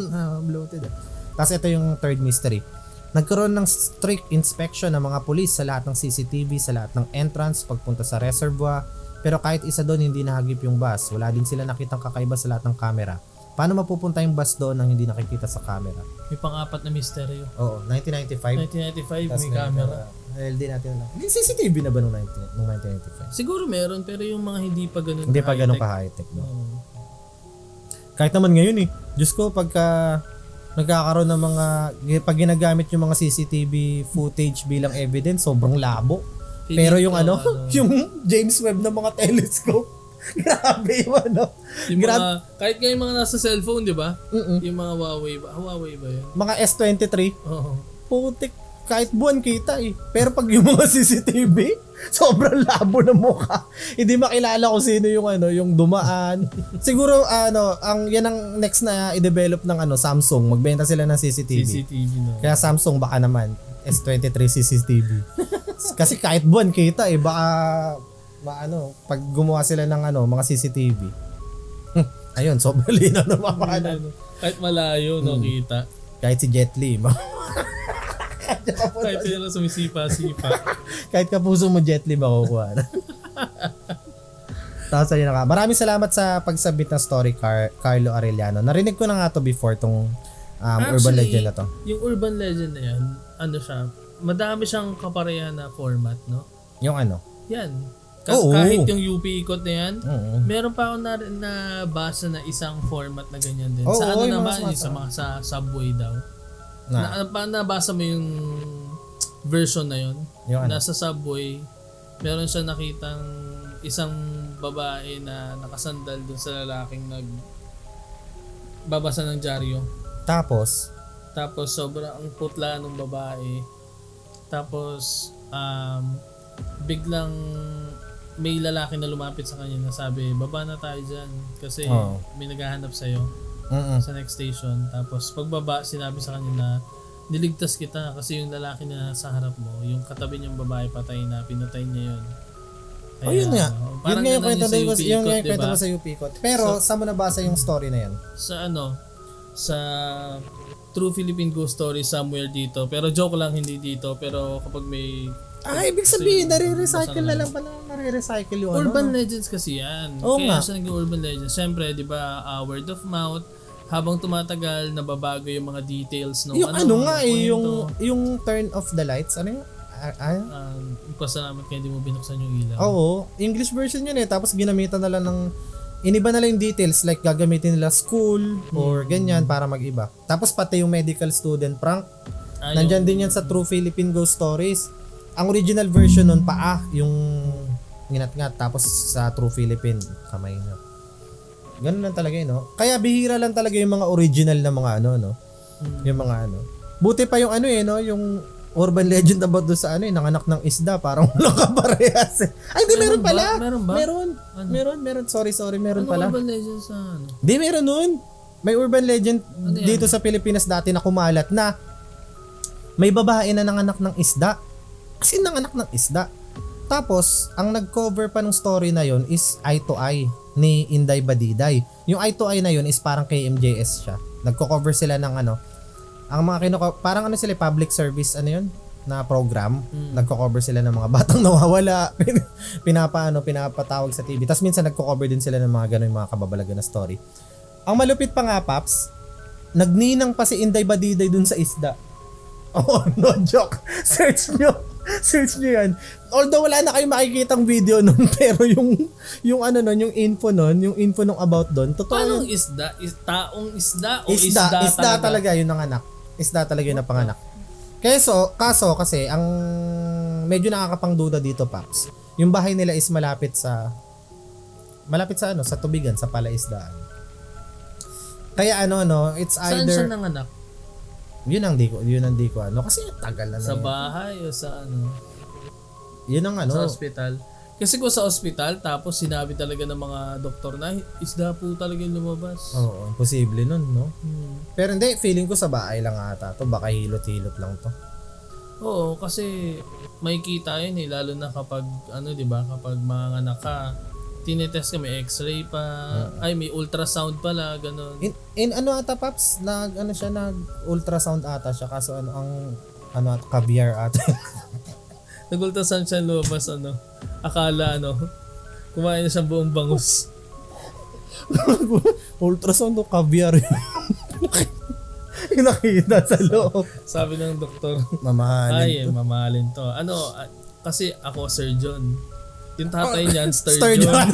na bloated. Tapos ito yung third mystery. Nagkaroon ng strict inspection ng mga pulis sa lahat ng CCTV, sa lahat ng entrance, pagpunta sa reservoir. Pero kahit isa doon hindi nahagip yung bus. Wala din sila nakitang kakaiba sa lahat ng camera. Paano mapupunta yung bus doon nang hindi nakikita sa camera? May pang-4 na misteryo. Oo, 1995. 1995 may camera. LD natin lang. May CCTV na ba nung 1995? Siguro meron pero yung mga hindi pa ganun Hindi pa ganun ka-high-tech. No? Kahit naman ngayon Diyos ko, pagka nagkakaroon ng pag ginagamit yung mga CCTV footage bilang evidence, sobrang labo. Pero yung yung James Webb ng mga telescope, grabe yung Yung kahit nga yung mga nasa cellphone, di ba? Yung mga Huawei ba yun? Mga S23, Oo. putik, kahit buwan kita Pero pag yung mga CCTV, sobrang labo ng mukha. Hindi makilala kung sino yung dumaan. Siguro, yan ang next na i-develop ng Samsung. Magbenta sila ng CCTV. No? Kaya Samsung baka naman, S23 CCTV. Kasi kahit buwan kita baka pag gumawa sila ng mga CCTV. Ayun, sobrang linaw na mapakanan. Kahit malayo, kita. Kahit si Jet Li. Kahit sila sumisipa-sipa. Kahit kapuso mo Jet Li makukuha na. Tapos ayun na. Maraming salamat sa pagsabit ng story, Carlo Arellano. Narinig ko na nga to before tong urban legend na to. Yung urban legend na yan, madami siyang kaparehan na format, no? Yung Yan. Oo. Kahit yung UP ikot na yan, Oo. meron pa ako nabasa na isang format na ganyan din. Oo, Sa yung naman, mga yung sa subway daw. Nabasa mo yung version na yun? Yung ano? nasa subway, meron siya nakitang isang babae na nakasandal dun sa lalaking nagbabasa ng dyaryo. Tapos, Tapos sobrang putla ng babae. Tapos biglang may lalaki na lumapit sa kanya na sabi, baba na tayo dyan kasi Oo. may naghahanap sa'yo mm sa next station. Tapos pagbaba, sinabi sa kanya na niligtas kita kasi yung lalaki na sa harap mo, yung katabi niyang babae patay na, pinatay niya yun. yun nga. Yun nga yung kwento ganun ko, sa yung UP nga yung Ikot, kwento diba? ko sa UP Ikot. Pero, saan mo nabasa yung story na yan? Sa True Philippine Ghost Story somewhere dito. Pero joke lang, hindi dito. Pero kapag may Ibig sabihin, nare-recycle basa na lang pala. Nare-recycle yung urban ano. legends kasi yan. Oo Kaya nga. siya naging urban legends. Siyempre, di ba, word of mouth, habang tumatagal, nababago yung mga details ng Yung ano nga kwento. yung turn of the lights, ano yung Pasalamat kaya hindi mo binuksan yung ilaw. Oo, English version yun eh. Tapos ginamitan na lang iniba na lang yung details like gagamitin nila school or ganyan para mag-iba. Tapos pati yung medical student prank, nandyan din yan sa True Philippine Ghost Stories. Ang original version nun yung nginat-ngat, tapos sa True Philippine, kamay na. Ganun lang talaga yun, no? Kaya bihira lang talaga yung mga original na mga ano, no? Yung mga ano. Buti pa yung ano no? Yung urban legend about doon sa nanganak ng isda, parang walang kaparehas eh. Ay, di meron pala. Meron ba? Meron. Sorry, meron pala. Urban legend sa ano? Di, meron nun. May urban legend yan? dito sa Pilipinas dati na kumalat na may babae na nanganak ng isda. Kasi nanganak ng isda. Tapos, ang nag-cover pa ng story na yon is Eye to Eye ni Inday Badiday. Yung Eye to Eye na yon is parang KMJS siya. Nagko-cover sila ng ang mga parang sila, public service na program. Nagko-cover sila ng mga batang nawawala, pinapatawag sa TV. Tapos minsan nagko-cover din sila ng mga ganun, mga kababalagan na story. Ang malupit pa nga, Paps, nagninang pa si Inday Badiday dun sa isda. Oh, no joke. Search nyo yan. Although wala na kayong makikitang video nun, pero yung info nung about doon, totoo Paano yun. isda? Taong isda o Isda talaga yun ang anak. Isda talaga yun ang panganak. Kaso kasi ang medyo nakakapangduda dito, Paps. Yung bahay nila is malapit sa sa tubigan, sa palaisdaan. Kaya it's Saan either siya nanganak? yun ang di ko kasi tagal na Sa yun. bahay o sa Yun ang sa ospital? Kasi kung sa ospital, tapos sinabi talaga ng mga doktor na isda po talaga yung lumabas. Oo, imposible nun, no? Pero hindi, feeling ko sa bahay lang ata to. Baka hilot-hilot lang to. Oo, kasi makikita yun lalo na kapag di ba, kapag manganak ka, tinetest ka, may x-ray pa, may ultrasound pala, ganun. In ata, Paps? Nag ultrasound ata siya. Kaso caviar ata. Nag-ultrasound siya lumabas, akala, kumain na siyang buong bangus. Ultrasound o caviar yun. Yung nakita sa loob. Sabi ng doktor, Mamahalin to. mamahalin to. Kasi ako surgeon. Yung tatay niyan, Sturgeon. sturgeon.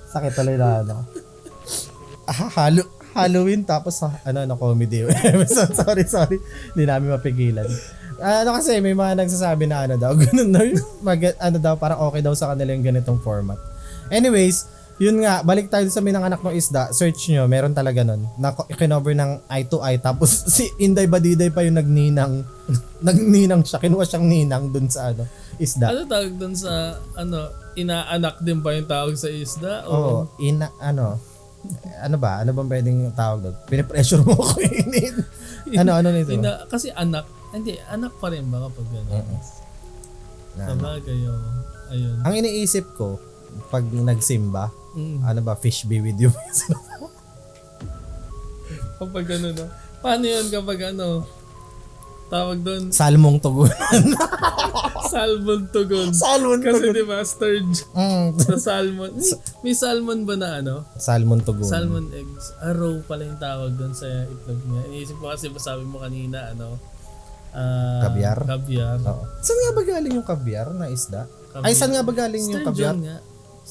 Sakit talaga na Halloween tapos comedy. sorry. Hindi namin mapigilan. Kasi may mga nagsasabi na ganun daw yung parang okay daw sa kanila yung ganitong format. Anyways, yun nga, balik tayo sa minanganak ng isda. Search nyo, meron talaga nun. Kinover ng Eye to Eye. Tapos si Inday Badiday pa yung nagninang siya. Kinuha siyang ninang dun sa isda. Ano tawag dun sa, inaanak din ba yung tawag sa isda? Oo, ano ba? Ano bang pwedeng tawag doon? Pinipressure mo ko inin. Ano nito? Kasi anak pa rin ba kapag gano'n? Sabagay, ayun. Ang iniisip ko, pag nagsimba, fish be with you. Kapag gano'n, paano yun kapag tawag doon? Salmong tugon. Salmon tugon. Salmon Kasi tugon. di ba, sturge sa salmon. May salmon ba na Salmon tugon. Salmon eggs. Raw pala yung tawag doon sa itlog niya. Iniisip ko kasi sabi mo kanina, Caviar? Caviar. Oo. Saan nga ba galing yung caviar na isda? Caviar. Ay, saan nga ba galing yung caviar? Sturgeon nga.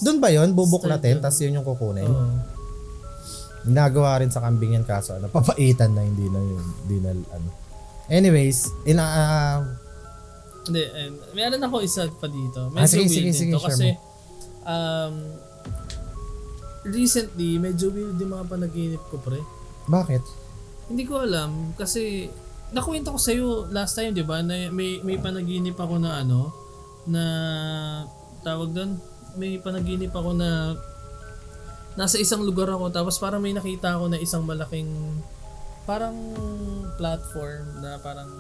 Doon ba yun? Bubuklatin, Sturgeon. tapos yun yung kukunin? Oo. Ginagawa rin sa kambing yan kaso papaitan na hindi na ano. Anyways, Hindi, meron ako isa pa dito. Sige, Medyo weird din to. share Kasi, recently, medyo weird yung mga panaginip ko, pre. Bakit? Hindi ko alam. Kasi, nakuwento ko sa'yo last time, di ba? Na may panaginip ako na na, tawag doon, may panaginip ako na nasa isang lugar ako, tapos parang may nakita ako na isang malaking, parang platform na parang,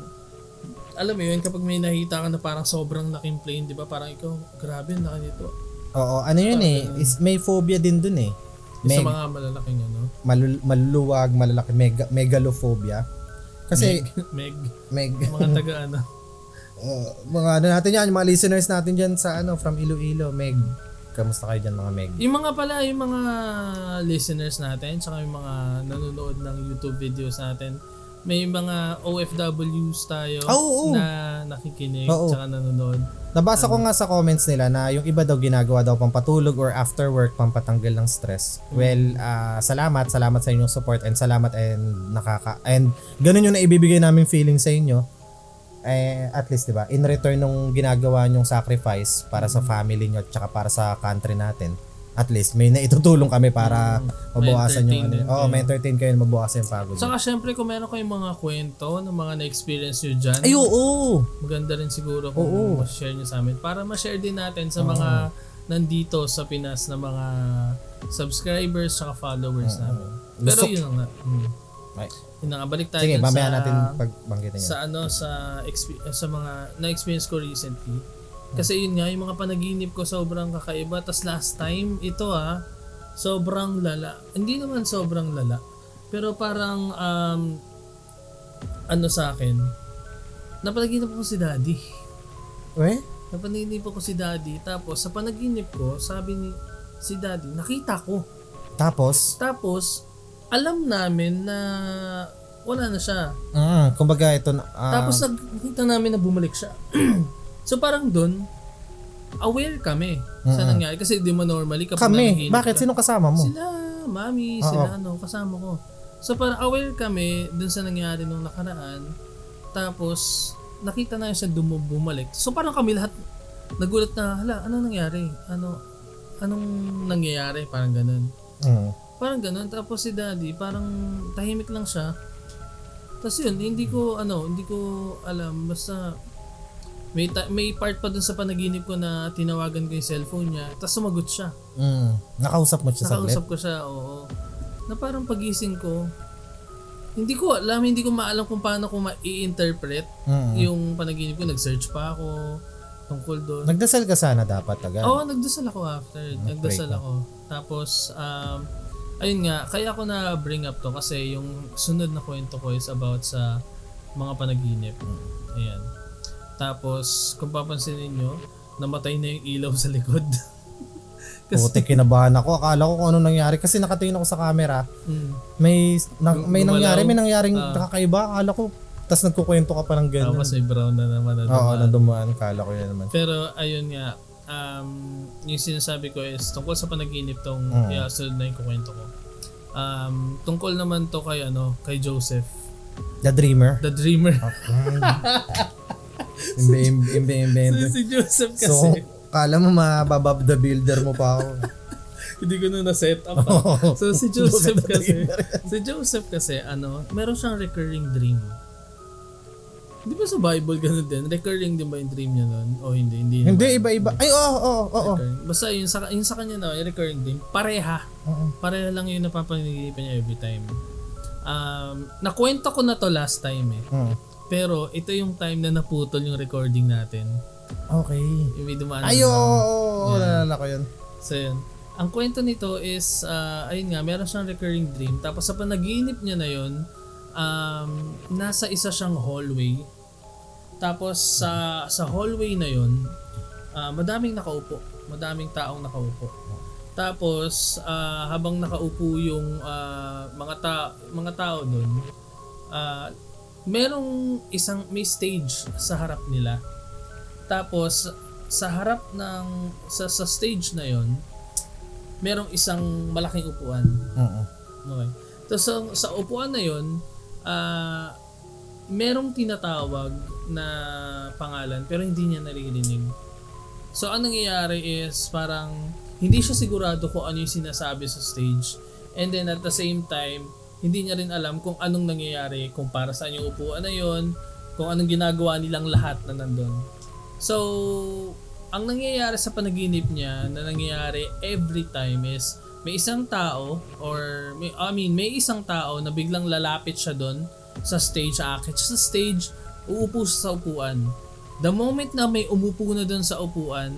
alam mo yun, kapag may nakita ka na parang sobrang laking plane, di ba? Parang ikaw, grabe, laki nito. Oo, ano yun may phobia din dun eh. Sa mga malalaking Maluluwag, malalaki, megalophobia. Kasi, Meg. Mga taga mga natin yan, mga listeners natin dyan sa from Iloilo, kamusta kayo dyan mga Meg? Yung mga listeners natin, tsaka yung mga nanonood ng YouTube videos natin, may mga OFWs tayo na nakikinig tsaka nanonood. Nabasa ko nga sa comments nila na yung iba daw ginagawa daw pampatulog or after work pampatanggal ng stress. Well, salamat sa inyong support and salamat and ganun yung naibibigay naming feeling sa inyo. At least 'di ba? In return nung ginagawa nyong sacrifice para sa family nyo at saka para sa country natin. At least may naitutulong kami para mabawasan yung may entertain kayo na mabawasan yung pagod. Saka syempre kung meron kayong mga kwento ng mga na-experience nyo dyan, ay oo! maganda rin siguro kung ma-share nyo sa amin para ma-share din natin sa mga nandito sa Pinas na mga subscribers saka followers namin. Pero yun nga. Yun nga, balik tayo. Sige, mamaya natin pagbanggitin yan. Sa mga na-experience ko recently. Kasi yun nga, yung mga panaginip ko sobrang kakaiba. Tas last time, ito sobrang lala. Hindi naman sobrang lala. Pero parang, sa akin, napanaginip ko si Daddy. Napanaginip ko si Daddy. Tapos, sa panaginip ko, sabi ni si Daddy, nakita ko. Tapos, alam namin na wala na siya. Kumbaga ito na... Tapos nakita namin na bumalik siya. So parang doon, aware kami sa nangyari. Kasi di mo normally kapag kami? Bakit? Sino kasama mo? Sila, mami, sila kasama ko. So parang aware kami dun sa nangyari nung nakaraan. Tapos nakita na siya bumalik. So parang kami lahat nagulat na, hala, ano nangyari? Anong nangyayari? Parang ganun. Parang ganun. Tapos si Daddy, parang tahimik lang siya. Tapos yun, hindi ko alam. Basta may part pa dun sa panaginip ko na tinawagan ko yung cellphone niya. Tapos sumagot siya. Nakausap mo siya saglit? Nakausap ko siya, oo. Na parang pagising ko, hindi ko maalam kung paano ko ma-i-interpret yung panaginip ko. Nag-search pa ako tungkol doon. Nagdasal ka sana dapat agad? Oo, nagdasal ako after. Nagdasal ako. Tapos, ayun nga, kaya ako na bring up to kasi yung sunod na kwento ko is about sa mga panaginip. Ayan. Tapos, kung papansinin nyo, namatay na yung ilaw sa likod. Puti, kinabahan ako. Akala ko kung ano nangyari. Kasi nakatingin ako sa camera. May nangyaring nakakaiba. Akala ko, tas nagkukwento ka pa ng gano'n. Tapos may brown na naman na dumaan. Oo, nadumaan. Akala ko yan naman. Pero, ayun nga, yung sinasabi ko is tungkol sa panaginip tong sunod na yung kukwento ko. Tungkol naman to kay Joseph. The Dreamer? The Dreamer. Okay. Imbe. Si Joseph kasi. So, kala mo mababab the builder mo pa ako. Hindi ko na na-set up. So si Joseph kasi, meron siyang recurring dream. Di ba sa Bible ganun din? Recurring din ba yung dream niya nun? O hindi? Hindi, iba-iba. Ay, oo. Basta yun sa kanya na, yung recurring dream, pareha. Pareha lang yung napapanaginipan niya every time. Nakwento ko na to last time Pero ito yung time na naputol yung recording natin. Okay. Yung may dumaan. Nalala ko yun. So yun. Ang kwento nito is, ayun nga, meron siyang recurring dream. Tapos sa panaginip niya na yun, nasa isa siyang hallway. Tapos sa hallway na yun, madaming taong nakaupo. Tapos habang nakaupo yung mga tao doon, merong may stage sa harap nila. Tapos sa harap sa stage na yon, merong isang malaking upuan. Okay. Tapos sa upuan na yun, merong tinatawag na pangalan pero hindi niya naririnig. So, anong nangyayari is parang hindi siya sigurado kung ano yung sinasabi sa stage. And then at the same time, hindi niya rin alam kung anong nangyayari, kung para saan yung upuan na yun, kung anong ginagawa nilang lahat na nandun. So, ang nangyayari sa panaginip niya, na nangyayari every time is may isang tao or may isang tao na biglang lalapit siya doon sa stage, aakit siya sa stage, uupo siya sa upuan. The moment na may umupo na doon sa upuan,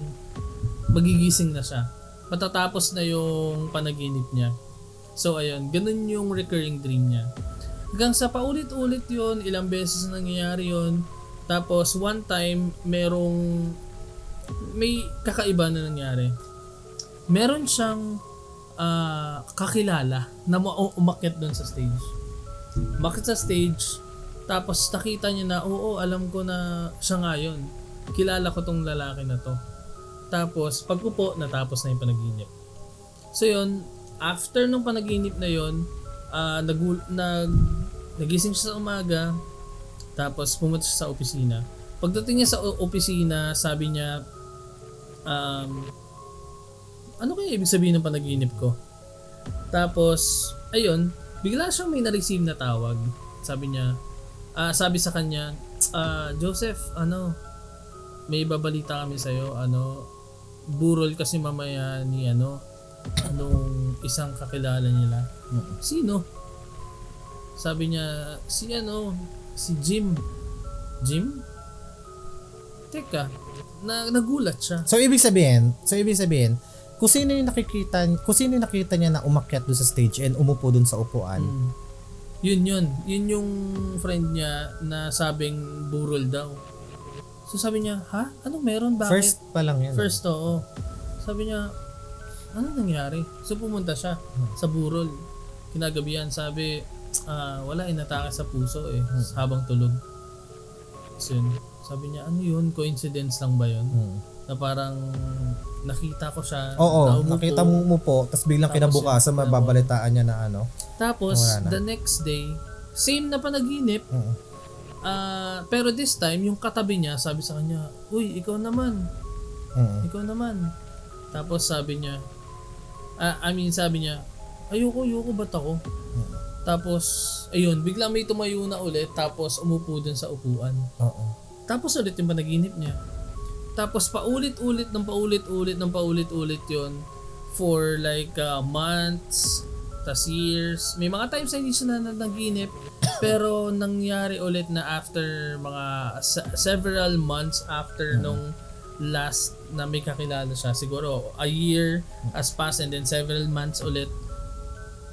magigising na siya. Matatapos na yung panaginip niya. So ayun, ganun yung recurring dream niya. Hanggang sa paulit-ulit yun, ilang beses na nangyayari yun. Tapos one time, may kakaiba na nangyari. Meron siyang kakilala na umakyat doon sa stage. Umakyat sa stage, tapos nakita niya na, oo, alam ko na siya nga yun. Kilala ko tong lalaki na to. Tapos, pag-upo, natapos na yung panaginip. So yun, after nung panaginip na yun, nagising siya sa umaga, tapos pumunta siya sa opisina. Pagdating niya sa opisina, sabi niya, ano kaya ibig sabihin ng panaginip ko? Tapos, ayun, bigla siyang may na-receive na tawag. Sabi niya, sabi sa kanya, Joseph, may babalita kami sa'yo, burol kasi mamaya ni nung isang kakilala nila. Sino? Sabi niya, si Jim. Jim? Teka, nagulat siya. So ibig sabihin, kung sino yung nakita niya na umakyat doon sa stage and umupo doon sa upuan. Yun yung friend niya na sabing burol daw. So sabi niya, ha? Anong meron? Bakit? First pa lang yan. First, oo. Sabi niya, ano nangyari? So pumunta siya sa burol. Kinagabihan, sabi, wala, inatake sa puso habang tulog. So yun, sabi niya, ano yun? Coincidence lang ba yun? Na parang nakita ko siya. Oo, nakita mo umupo, tapos biglang kinabukasan mababalitaan niya na Tapos, the next day, same na panaginip. Pero this time, yung katabi niya, sabi sa kanya, uy, ikaw naman. Ikaw naman. Tapos sabi niya, sabi niya, ayoko, ba't ako? Tapos, ayun, biglang may tumayo na ulit, tapos umupo dun sa upuan. Tapos ulit yung panaginip niya. Tapos paulit-ulit yun for like months, tas years. May mga times na hindi siya nanaginip, pero nangyari ulit na after mga several months after nung last na may kakilala siya. Siguro a year has passed and then several months ulit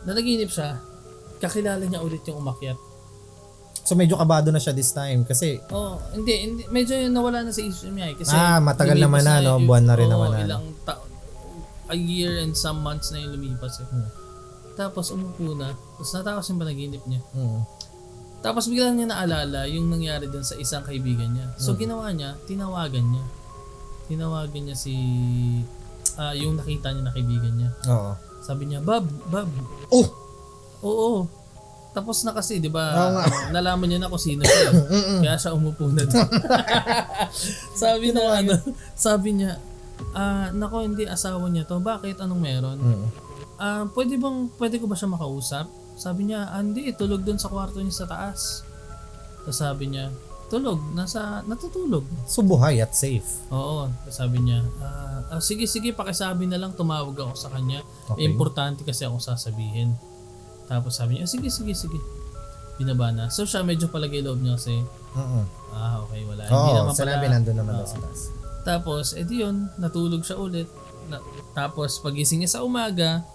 nanaginip siya. Kakilala niya ulit yung umakyat. So medyo kabado na siya this time kasi hindi medyo nawala na sa isip niya kasi matagal naman na buwan na rin naman na. A year and some months na yung lumipas Tapos umupo na, tapos natapos yung panaginip niya. Tapos biglang niya naalala yung nangyari dun sa isang kaibigan niya. So ginawa niya, tinawagan niya si yung nakita niya na kaibigan niya. Sabi niya, Bob. Oo. Tapos na kasi, di ba? Nalaman niya na kung sino siya. Kaya siya umupo na doon. Sabi niya, nako, hindi asawa niya to. Bakit? Anong meron? Pwede ko ba siya makausap? Sabi niya, hindi, tulog doon sa kwarto niya sa taas. Tapos sabi niya, tulog, natutulog. So buhay at safe. Oo, sabi niya, sige, pakisabi na lang, tumawag ako sa kanya. Okay. Importante kasi akong sasabihin. Tapos sabi niya, sige. Binaba na. So siya medyo palagay loob niya kasi, okay, wala. Oo, sinabi nandun naman daw sa taas. Tapos, yun, natulog siya ulit. Tapos, pagising niya sa umaga,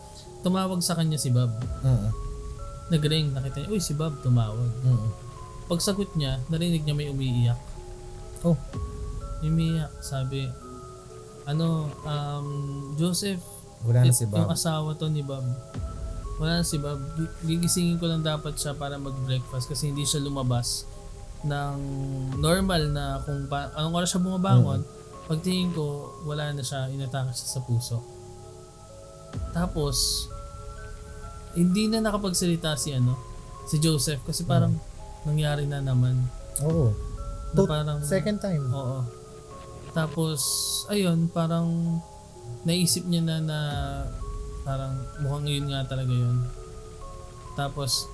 tumawag sa kanya si Bob. Nag-ring, nakita niya, uy, si Bob tumawag. Pagsagot niya, narinig niya may umiiyak. Umiiyak, sabi, Joseph, wala na si Bob. Yung asawa to ni Bob. Wala na si Bob. Gigisingin ko lang dapat siya para mag-breakfast kasi hindi siya lumabas ng normal na kung anong oras siya bumabangon. Pagtingin ko, wala na siya, inatake siya sa puso. Tapos, hindi na nakapagsalita si Joseph kasi parang nangyari na naman. Oo. Na parang Second time. Oo. Tapos ayun, parang naisip niya na parang mukhang yun nga talaga yun. Tapos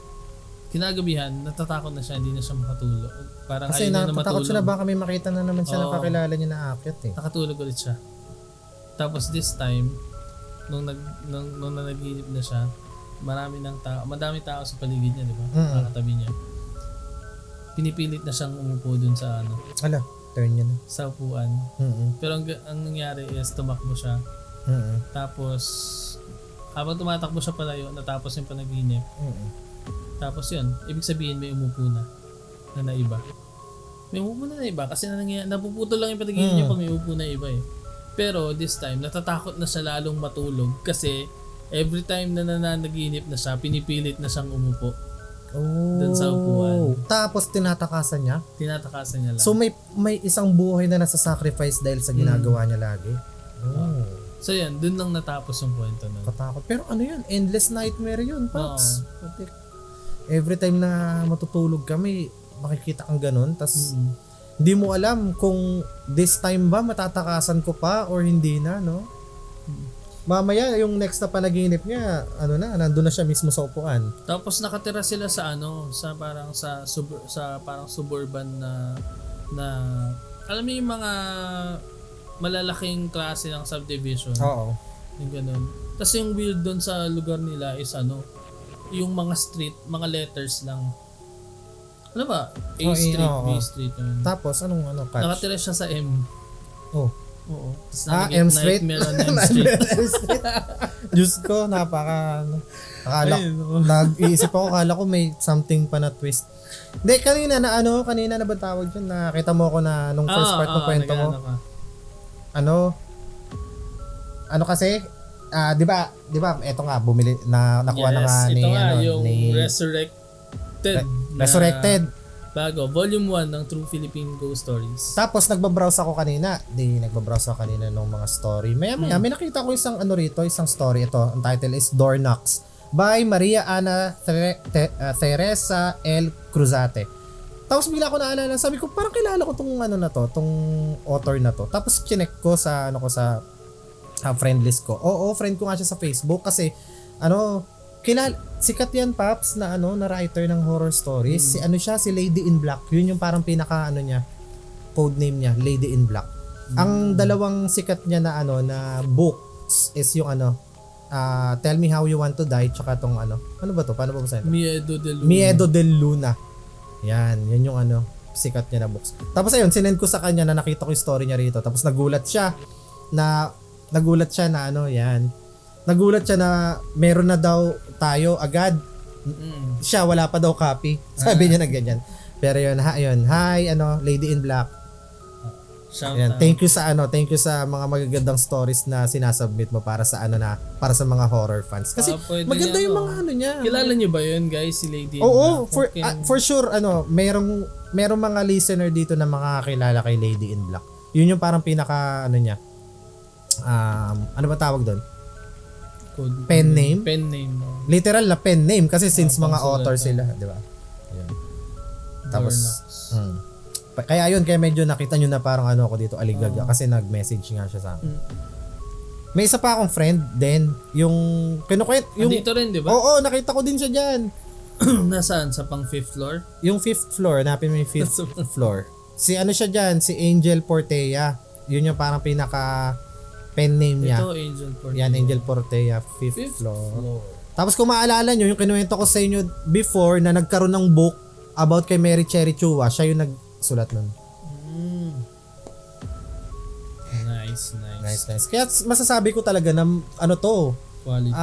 kinagabihan, natatakot na siya, hindi na siya makatulog. Parang Kasi ayaw niya na natatakot matulog. siya na baka may makita na naman siya na Oo. kakilala niya na aakyat eh. Nakatulog ulit siya. Tapos this time, nung nanaginip na siya, madami tao sa paligid niya, di ba? Nakakatabi niya. Pinipilit na siyang umupo dun sa Ala, turn niya na. sa upuan. Pero ang nangyari is tumakbo siya. Tapos habang tumatakbo siya palayo, natapos yung panaginip. Tapos yun, ibig sabihin may umupo na iba. May umupo na iba kasi napuputol lang yung panaginip niya pag may umupo na iba eh. Pero this time, natatakot na siya lalong matulog kasi every time na nananaginip na siya, pinipilit na siyang umupo. Dun sa upuan. Tapos tinatakasan niya. Tinatakasan niya lang. So may isang buhay na nasa-sacrifice dahil sa ginagawa niya lagi. So yan, dun lang natapos yung kwento nun. Katakot. Pero ano yun? Endless nightmare yun, Pops. Every time na matutulog ka, may makikita kang ganun. Tas hindi mo alam kung this time ba matatakasan ko pa or hindi na, no? Mamaya, yung next na panaginip niya, nandun na siya mismo sa upuan. Tapos nakatira sila sa parang suburban na alam mo yung mga malalaking klase ng subdivision. Oo. Yung ganun. Tapos yung weird doon sa lugar nila is yung mga street, mga letters lang. Ano ba? A Street, B Street. Tapos, anong catch? Nakatira siya sa M. Oh. Oo. Tapos M Street? Nightmare on M Street. Diyos ko, nag-iisip ako, kala ko may something pa na twist. Hindi, kanina na ba tawag dyan? Nakita mo ako na nung first part ng kwento mo. Kasi, di ba, eto nga, bumili, nakuha na nga ni, ito nga, yung ni Resurrected. Bago, volume 1 ng True Philippine Ghost Stories. Tapos nagbabrowse ako kanina. Nagbabrowse ako kanina ng mga story. Maya may nakita ko isang story ito. Ang title is Door Knocks by Maria Ana Teresa L. Cruzate. Tapos bigla ko naalala, sabi ko parang kilala ko tong tong author na to. Tapos chinek ko sa friend list ko. Oo, friend ko nga siya sa Facebook kasi sikat yan, Paps, na na writer ng horror stories. Si Lady in Black. Yun yung parang pinaka niya, code name niya, Lady in Black. Ang dalawang sikat niya na na books is yung Tell Me How You Want to Die tsaka tong ano ba to? Paano ba basahin? Miedo del Luna. Yan yung sikat niya na books. Tapos ayun, sinend ko sa kanya na nakita ko yung story niya rito. Tapos nagulat siya na Nagulat siya na meron na daw tayo agad. Siya wala pa daw copy. Sabi niya na ganyan. Pero yun, hi Lady in Black. Ayan, thank you sa mga magagandang stories na sinasubmit mo para sa para sa mga horror fans. Kasi maganda yung mga niya. Kilala niyo ba yun, guys, si Lady in Oo, Black? for sure merong mga listener dito na makakilala kay Lady in Black. Yun yung parang pinaka niya. Ano ba tawag doon? Pen name? Pen name. Literal na pen name kasi since mga author sila, di ba? Ayan. Tapos kaya medyo nakita nyo na parang ako dito aligaga kasi nag-message nga siya sa akin. May isa pa akong friend din, yung dito rin, di ba? Oo, nakita ko din siya diyan. Nasaan? Sa pang 5th floor? Yung 5th floor, hanapin mo yung 5th floor. Si siya diyan, si Angel Portea. Yun yung parang pinaka pen name niya. Ito, Angel Portea. Yan, Angel Portea, 5th floor. Tapos kung maalala nyo, yung kinuwento ko sa inyo before na nagkaroon ng book about kay Mary Cherry Chua, siya yung nagsulat nun. Nice. Kaya masasabi ko talaga na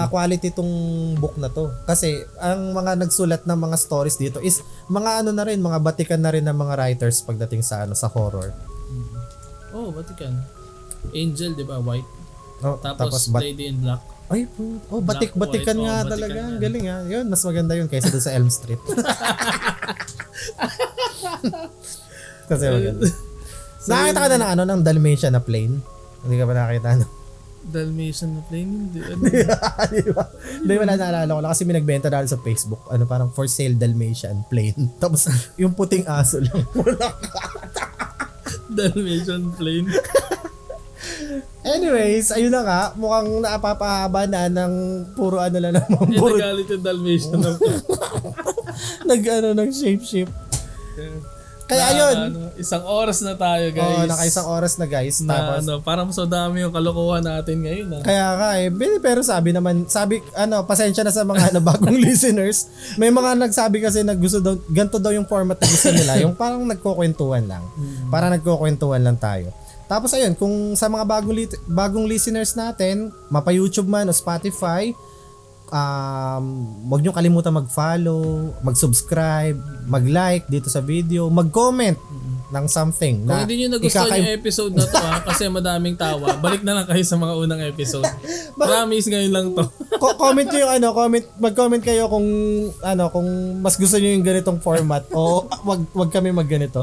quality tong book na to. Kasi ang mga nagsulat ng mga stories dito is mga mga batikan na rin ng mga writers pagdating sa sa horror. Batikan. Angel, di ba? White. Tapos Lady in Black. Ay, batikan nga talaga. Ang galing ha. Yun, mas maganda yun kaysa doon sa Elm Street. Kasi maganda. Nakakita ka na ng Dalmatian na plane? Hindi ka ba nakakita Dalmatian na plane, hindi. Ano? Di ba? Hindi, wala, naalala ko lang kasi may nagbenta dahil sa Facebook. Ano, parang for sale Dalmatian plain. Tapos yung puting aso lang. Wala. Dalmatian plane. Anyways, ayun na nga. Mukhang napapahaba na ng puro ano lang naman. Puro Nagalit yung Dalmatian na plane. nag shape. Kaya ayun. Isang oras na tayo, guys. Oo, naka-isang oras na guys. Na, Tapos, parang so dami yung kalokohan natin ngayon. kaya nga pero sabi, pasensya na sa mga bagong listeners. May mga nagsabi kasi na gusto daw, ganito daw yung format na gusto nila. Yung parang nagkukwentuhan lang. Parang nagkukwentuhan lang tayo. Tapos ayun, kung sa mga bagong listeners natin, mapa YouTube man o Spotify, wag nyo kalimutan mag-follow, mag-subscribe, mag-like dito sa video, mag-comment ng something. Kung hindi nyo nagustuhan yung episode na to kasi madaming tawa, balik na lang kayo sa mga unang episode. Promise, ngayon lang to. Comment nyo yung mag-comment kayo kung mas gusto nyo yung ganitong format o wag kami magganito.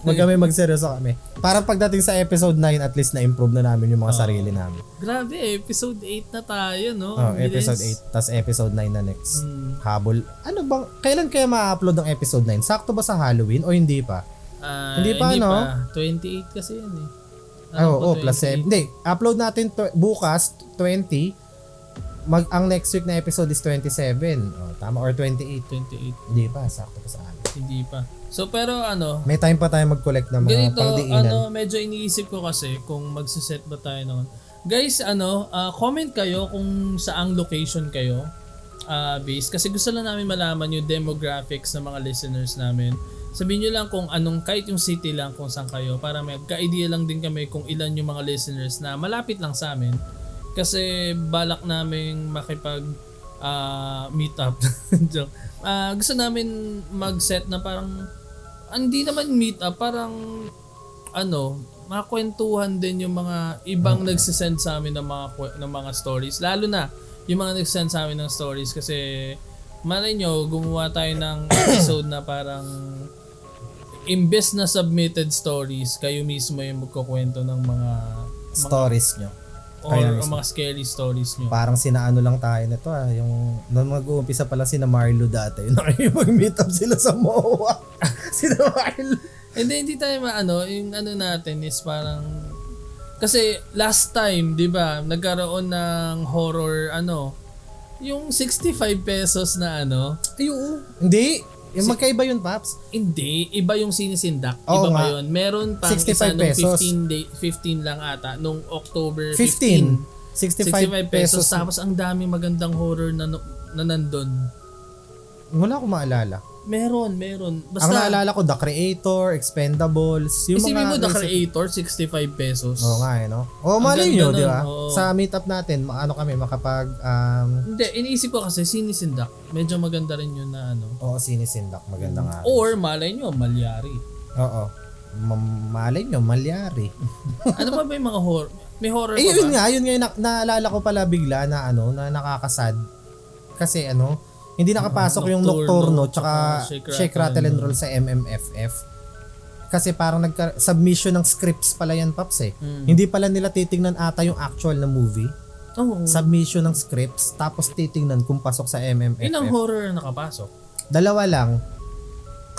Wag kami magseryoso kami. Parang pagdating sa episode 9, at least na-improve na namin yung mga sarili namin. Grabe, episode 8 na tayo, no? Episode 8, tas episode 9 na next. Habol. Ano bang, kailan kaya ma-upload ng episode 9? Sakto ba sa Halloween o hindi pa? Hindi pa, no? 28 kasi yan eh. Plus 7. Hindi, upload natin bukas, 20. Ang next week na episode is 27. Tama, or 28. 28. Hindi pa, sakto pa sa amin. Hindi pa. So, pero may time pa tayo mag-collect ng mga ganito, pangdiinan. medyo iniisip ko kasi kung magsiset ba tayo noon. Guys, comment kayo kung saang location kayo base. Kasi gusto lang namin malaman yung demographics ng mga listeners namin. Sabihin nyo lang kung kahit yung city lang kung saan kayo para may ka-idea lang din kami kung ilan yung mga listeners na malapit lang sa amin. Kasi balak namin makipag meet up. Joke. Gusto namin mag-set na parang hindi naman meet up, parang makakwentuhan din yung mga ibang nagsisend sa amin ng mga stories. Lalo na yung mga nagsisend sa amin ng stories kasi malay nyo, gumawa tayo ng episode na parang imbes na submitted stories, kayo mismo yung magkukwento ng mga stories nyo. Or mga scary stories nyo. Parang sinaano lang tayo nito yung nung mag-uumpisa pala sina Marlo dati, mag-meet up sila sa MOA. Sina Marlo. Hindi tayo yung natin is parang kasi last time, 'di ba, nagkaroon ng horror yung 65 pesos na Hindi. Yung magkaiba yun, Paps? Hindi, iba yung sinisindak. Oo Iba pa nga. yun. Meron pang 65 isa nung pesos. 15 lang ata nung October 15. 65 pesos. Tapos ang dami magandang horror na nandun. Wala akong maalala. Meron. Basta, ang naalala ko, The Creator, Expendables. Yung isipin mo, The mga Creator, 65 pesos. Oo nga no? Malay nyo, di ba? Oo. Sa meetup natin, kami, makapag... Hindi, iniisip ko kasi sinisindak. Medyo maganda rin yun na sinisindak. Maganda nga. Or malay nyo, malyari. Oo. Malay nyo, malyari. Ano pa ba yung mga horror? May horror pa ba? Yun nga yung naalala ko pala bigla na na nakakasad. Kasi hindi nakapasok yung Nocturno tsaka Shake, Rattle and Roll sa MMFF. Kasi parang submission ng scripts pala yan, Paps eh. Hindi pala nila titingnan ata yung actual na movie. Submission ng scripts tapos titingnan kung pasok sa MMFF. Ilang horror na nakapasok? 2 lang.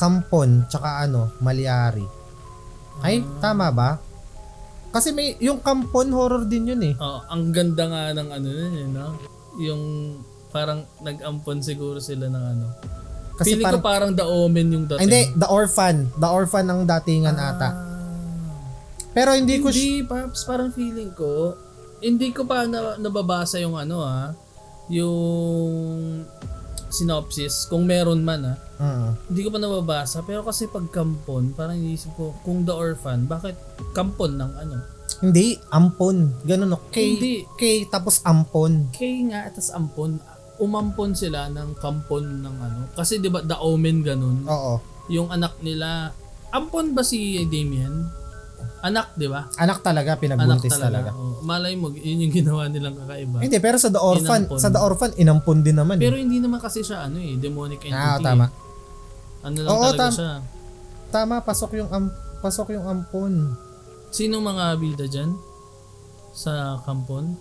Kampon tsaka Malyari. Ay, tama ba? Kasi yung Kampon horror din yun eh. Ang ganda nga ng yung parang nag-ampon siguro sila ng Kasi feeling ko parang The Omen yung dating. Hindi, The Orphan. The Orphan ang datingan ata. Pero hindi Paps, parang feeling ko, hindi ko pa nababasa yung yung synopsis, kung meron man Hindi ko pa nababasa, pero kasi pag Kampon, parang inisip ko, kung The Orphan, bakit Kampon ng Hindi, Ampon. Ganun Hindi. K tapos Ampon. K nga, atas Ampon. Umampon sila ng Kampon ng Kasi 'di ba The Omen ganun? Oo. Yung anak nila, Ampon ba si Damien? Anak, 'di ba? Anak talaga, pinagbuntis talaga. Malay mo, yun yung ginawa nilang kakaiba. Hindi, pero sa The Orphan, inampon din naman. Pero hindi naman kasi siya demonic entity. Tama. Lang talaga siya. Tama, pasok yung Ampon. Sino mga bida diyan? Sa Kampon.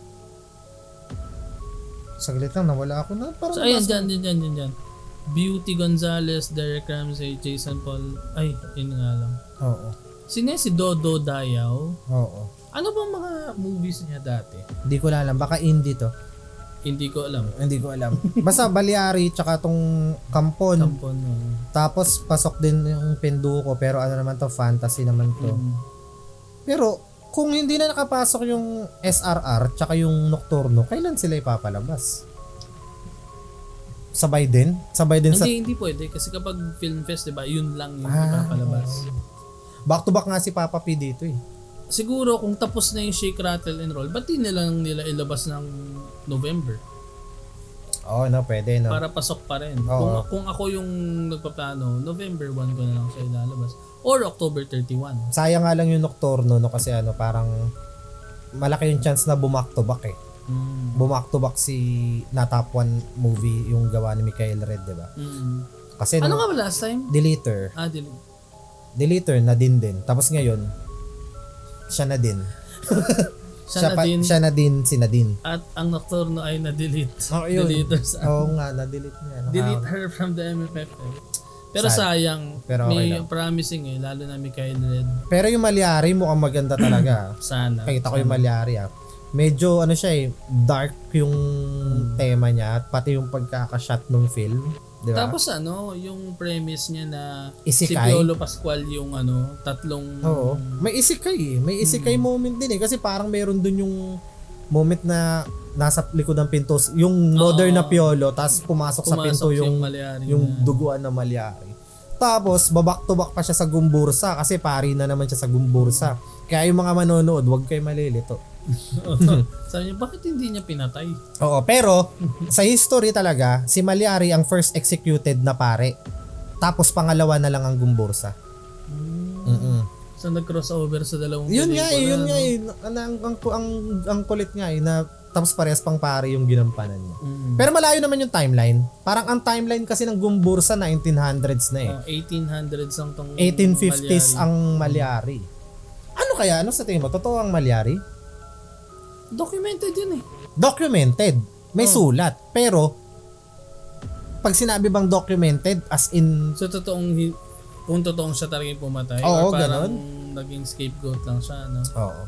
Saglit lang, nawala ako na. Parang So, ayan, nabasa- dyan. Beauty Gonzalez, Derek Ramsey, Jason Paul. Ay, yun nga lang. Oo. Sino si Dodo Dayaw? Oo. Ano bang mga movies niya dati? Hindi ko na alam. Baka indie to. Hindi ko alam. Hindi ko alam. Basta Baliari tsaka tong Kampon. Kampon. Tapos pasok din yung Pinduko pero ano naman to, fantasy naman to. Pero kung hindi na nakapasok yung SRR tsaka yung Nocturno, kailan sila ipapalabas? Sabay din? Sabay din sa Hindi pwede kasi kapag film fest, diba, yun lang yung Ah, ipapalabas. back to back nga si Papa P dito eh. Siguro kung tapos na yung Shake, Rattle, and Roll, ba't di nilang nila ilabas ng November? Oo, no, pwede no. Para pasok pa rin. Oo. Kung ako yung nagpaplano, November 1 ko na lang siya ilalabas. Or October 31. Sayang nga lang yung Nocturno no kasi ano parang malaki yung chance na bumak to back eh. Bumak to back si na top 1 movie yung gawa ni Michael Red, di ba? Kasi Ano nung nga ba last time? Deleter, Deleter na din. Tapos ngayon, siya na din. Siya na din si Nadine. At ang Nocturno ay na-delete. Oh, yun. Deleters. Oo nga, na-delete niya. Delete her from the MFFF. Pero Sad. sayang, Pero okay may lang. promising lalo na Michael Red. Pero yung Malyari mukhang maganda talaga. Sana. Kita ko yung Malyari ah. Medyo ano siya eh, dark yung tema niya at pati yung pagkakashot ng film. Di ba? Tapos yung premise niya na Isekai? si Piolo Pascual yung tatlong... Oo. May isekai eh. May isekai moment din eh. Kasi parang meron dun yung moment na nasa likod ng pinto. Yung modern na Piolo, tapos pumasok sa pinto yung Malyari yung na- duguan na Malyari. Tapos, babak to back pa siya sa Gumbursa kasi pari na naman siya sa Gumbursa. Kaya yung mga manonood, huwag kayo malilito. Sabi niya, bakit hindi niya pinatay? Oo, pero sa history talaga, si Malyari ang first executed na pare. Tapos pangalawa na lang ang Gumbursa. Mm-mm. So nag-crossover sa dalawang Yun nga eh, pelikula, yun no? nga eh. Ang kulit nga eh, na tapos parehas pang pare yung ginampanan niya. Pero malayo naman yung timeline. Parang ang timeline kasi ng Gumbursa 1900s na eh. 1800s ang tong 1850s Malyari. ang Malyari. Ano kaya? Ano sa tingin mo? Totoo ang Malyari? Documented yun eh. Documented. May sulat. Pero, pag sinabi bang documented, as in, So kung totoong siya talaga yung pumatay, Oo, or parang ganon. naging scapegoat lang siya, no? oo.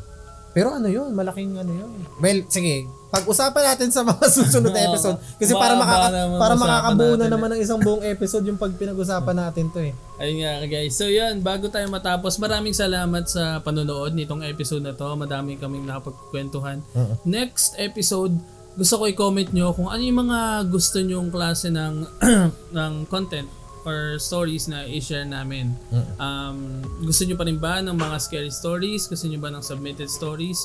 Pero ano yun? Malaking ano yun. Well, sige. Pag-usapan natin sa mga susunod na episode. Kasi para, Mahaba naman para usapan makakabuo na natin naman ng isang buong episode yung pag pinag-usapan natin to eh. Ayun nga guys. So yun, bago tayo matapos, maraming salamat sa panonood nitong episode na to. Madami kaming nakapagkwentuhan. Next episode, gusto ko i-comment nyo kung ano yung mga gusto nyong klase ng ng content or stories na i-share namin. Gusto nyo pa rin ba ng mga scary stories? Gusto nyo ba ng submitted stories?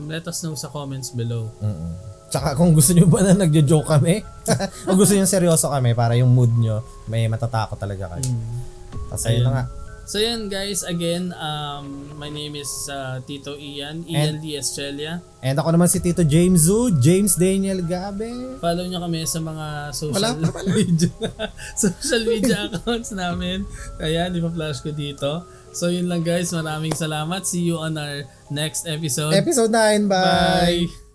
Let us know sa comments below. Tsaka kung gusto nyo ba na nagjo-joke kami, o gusto nyo seryoso kami para yung mood nyo, may matatakot talaga kayo. Tapos ayun na nga. So yan guys, again, my name is Tito Ian D. Estrella. And ako naman si Tito James Zhu, James Daniel Gabe. Follow nyo kami sa mga Wala social media accounts namin. Kaya, ipa-flash ko dito. So yun lang guys, maraming salamat. See you on our next episode. Episode 9, bye! Bye!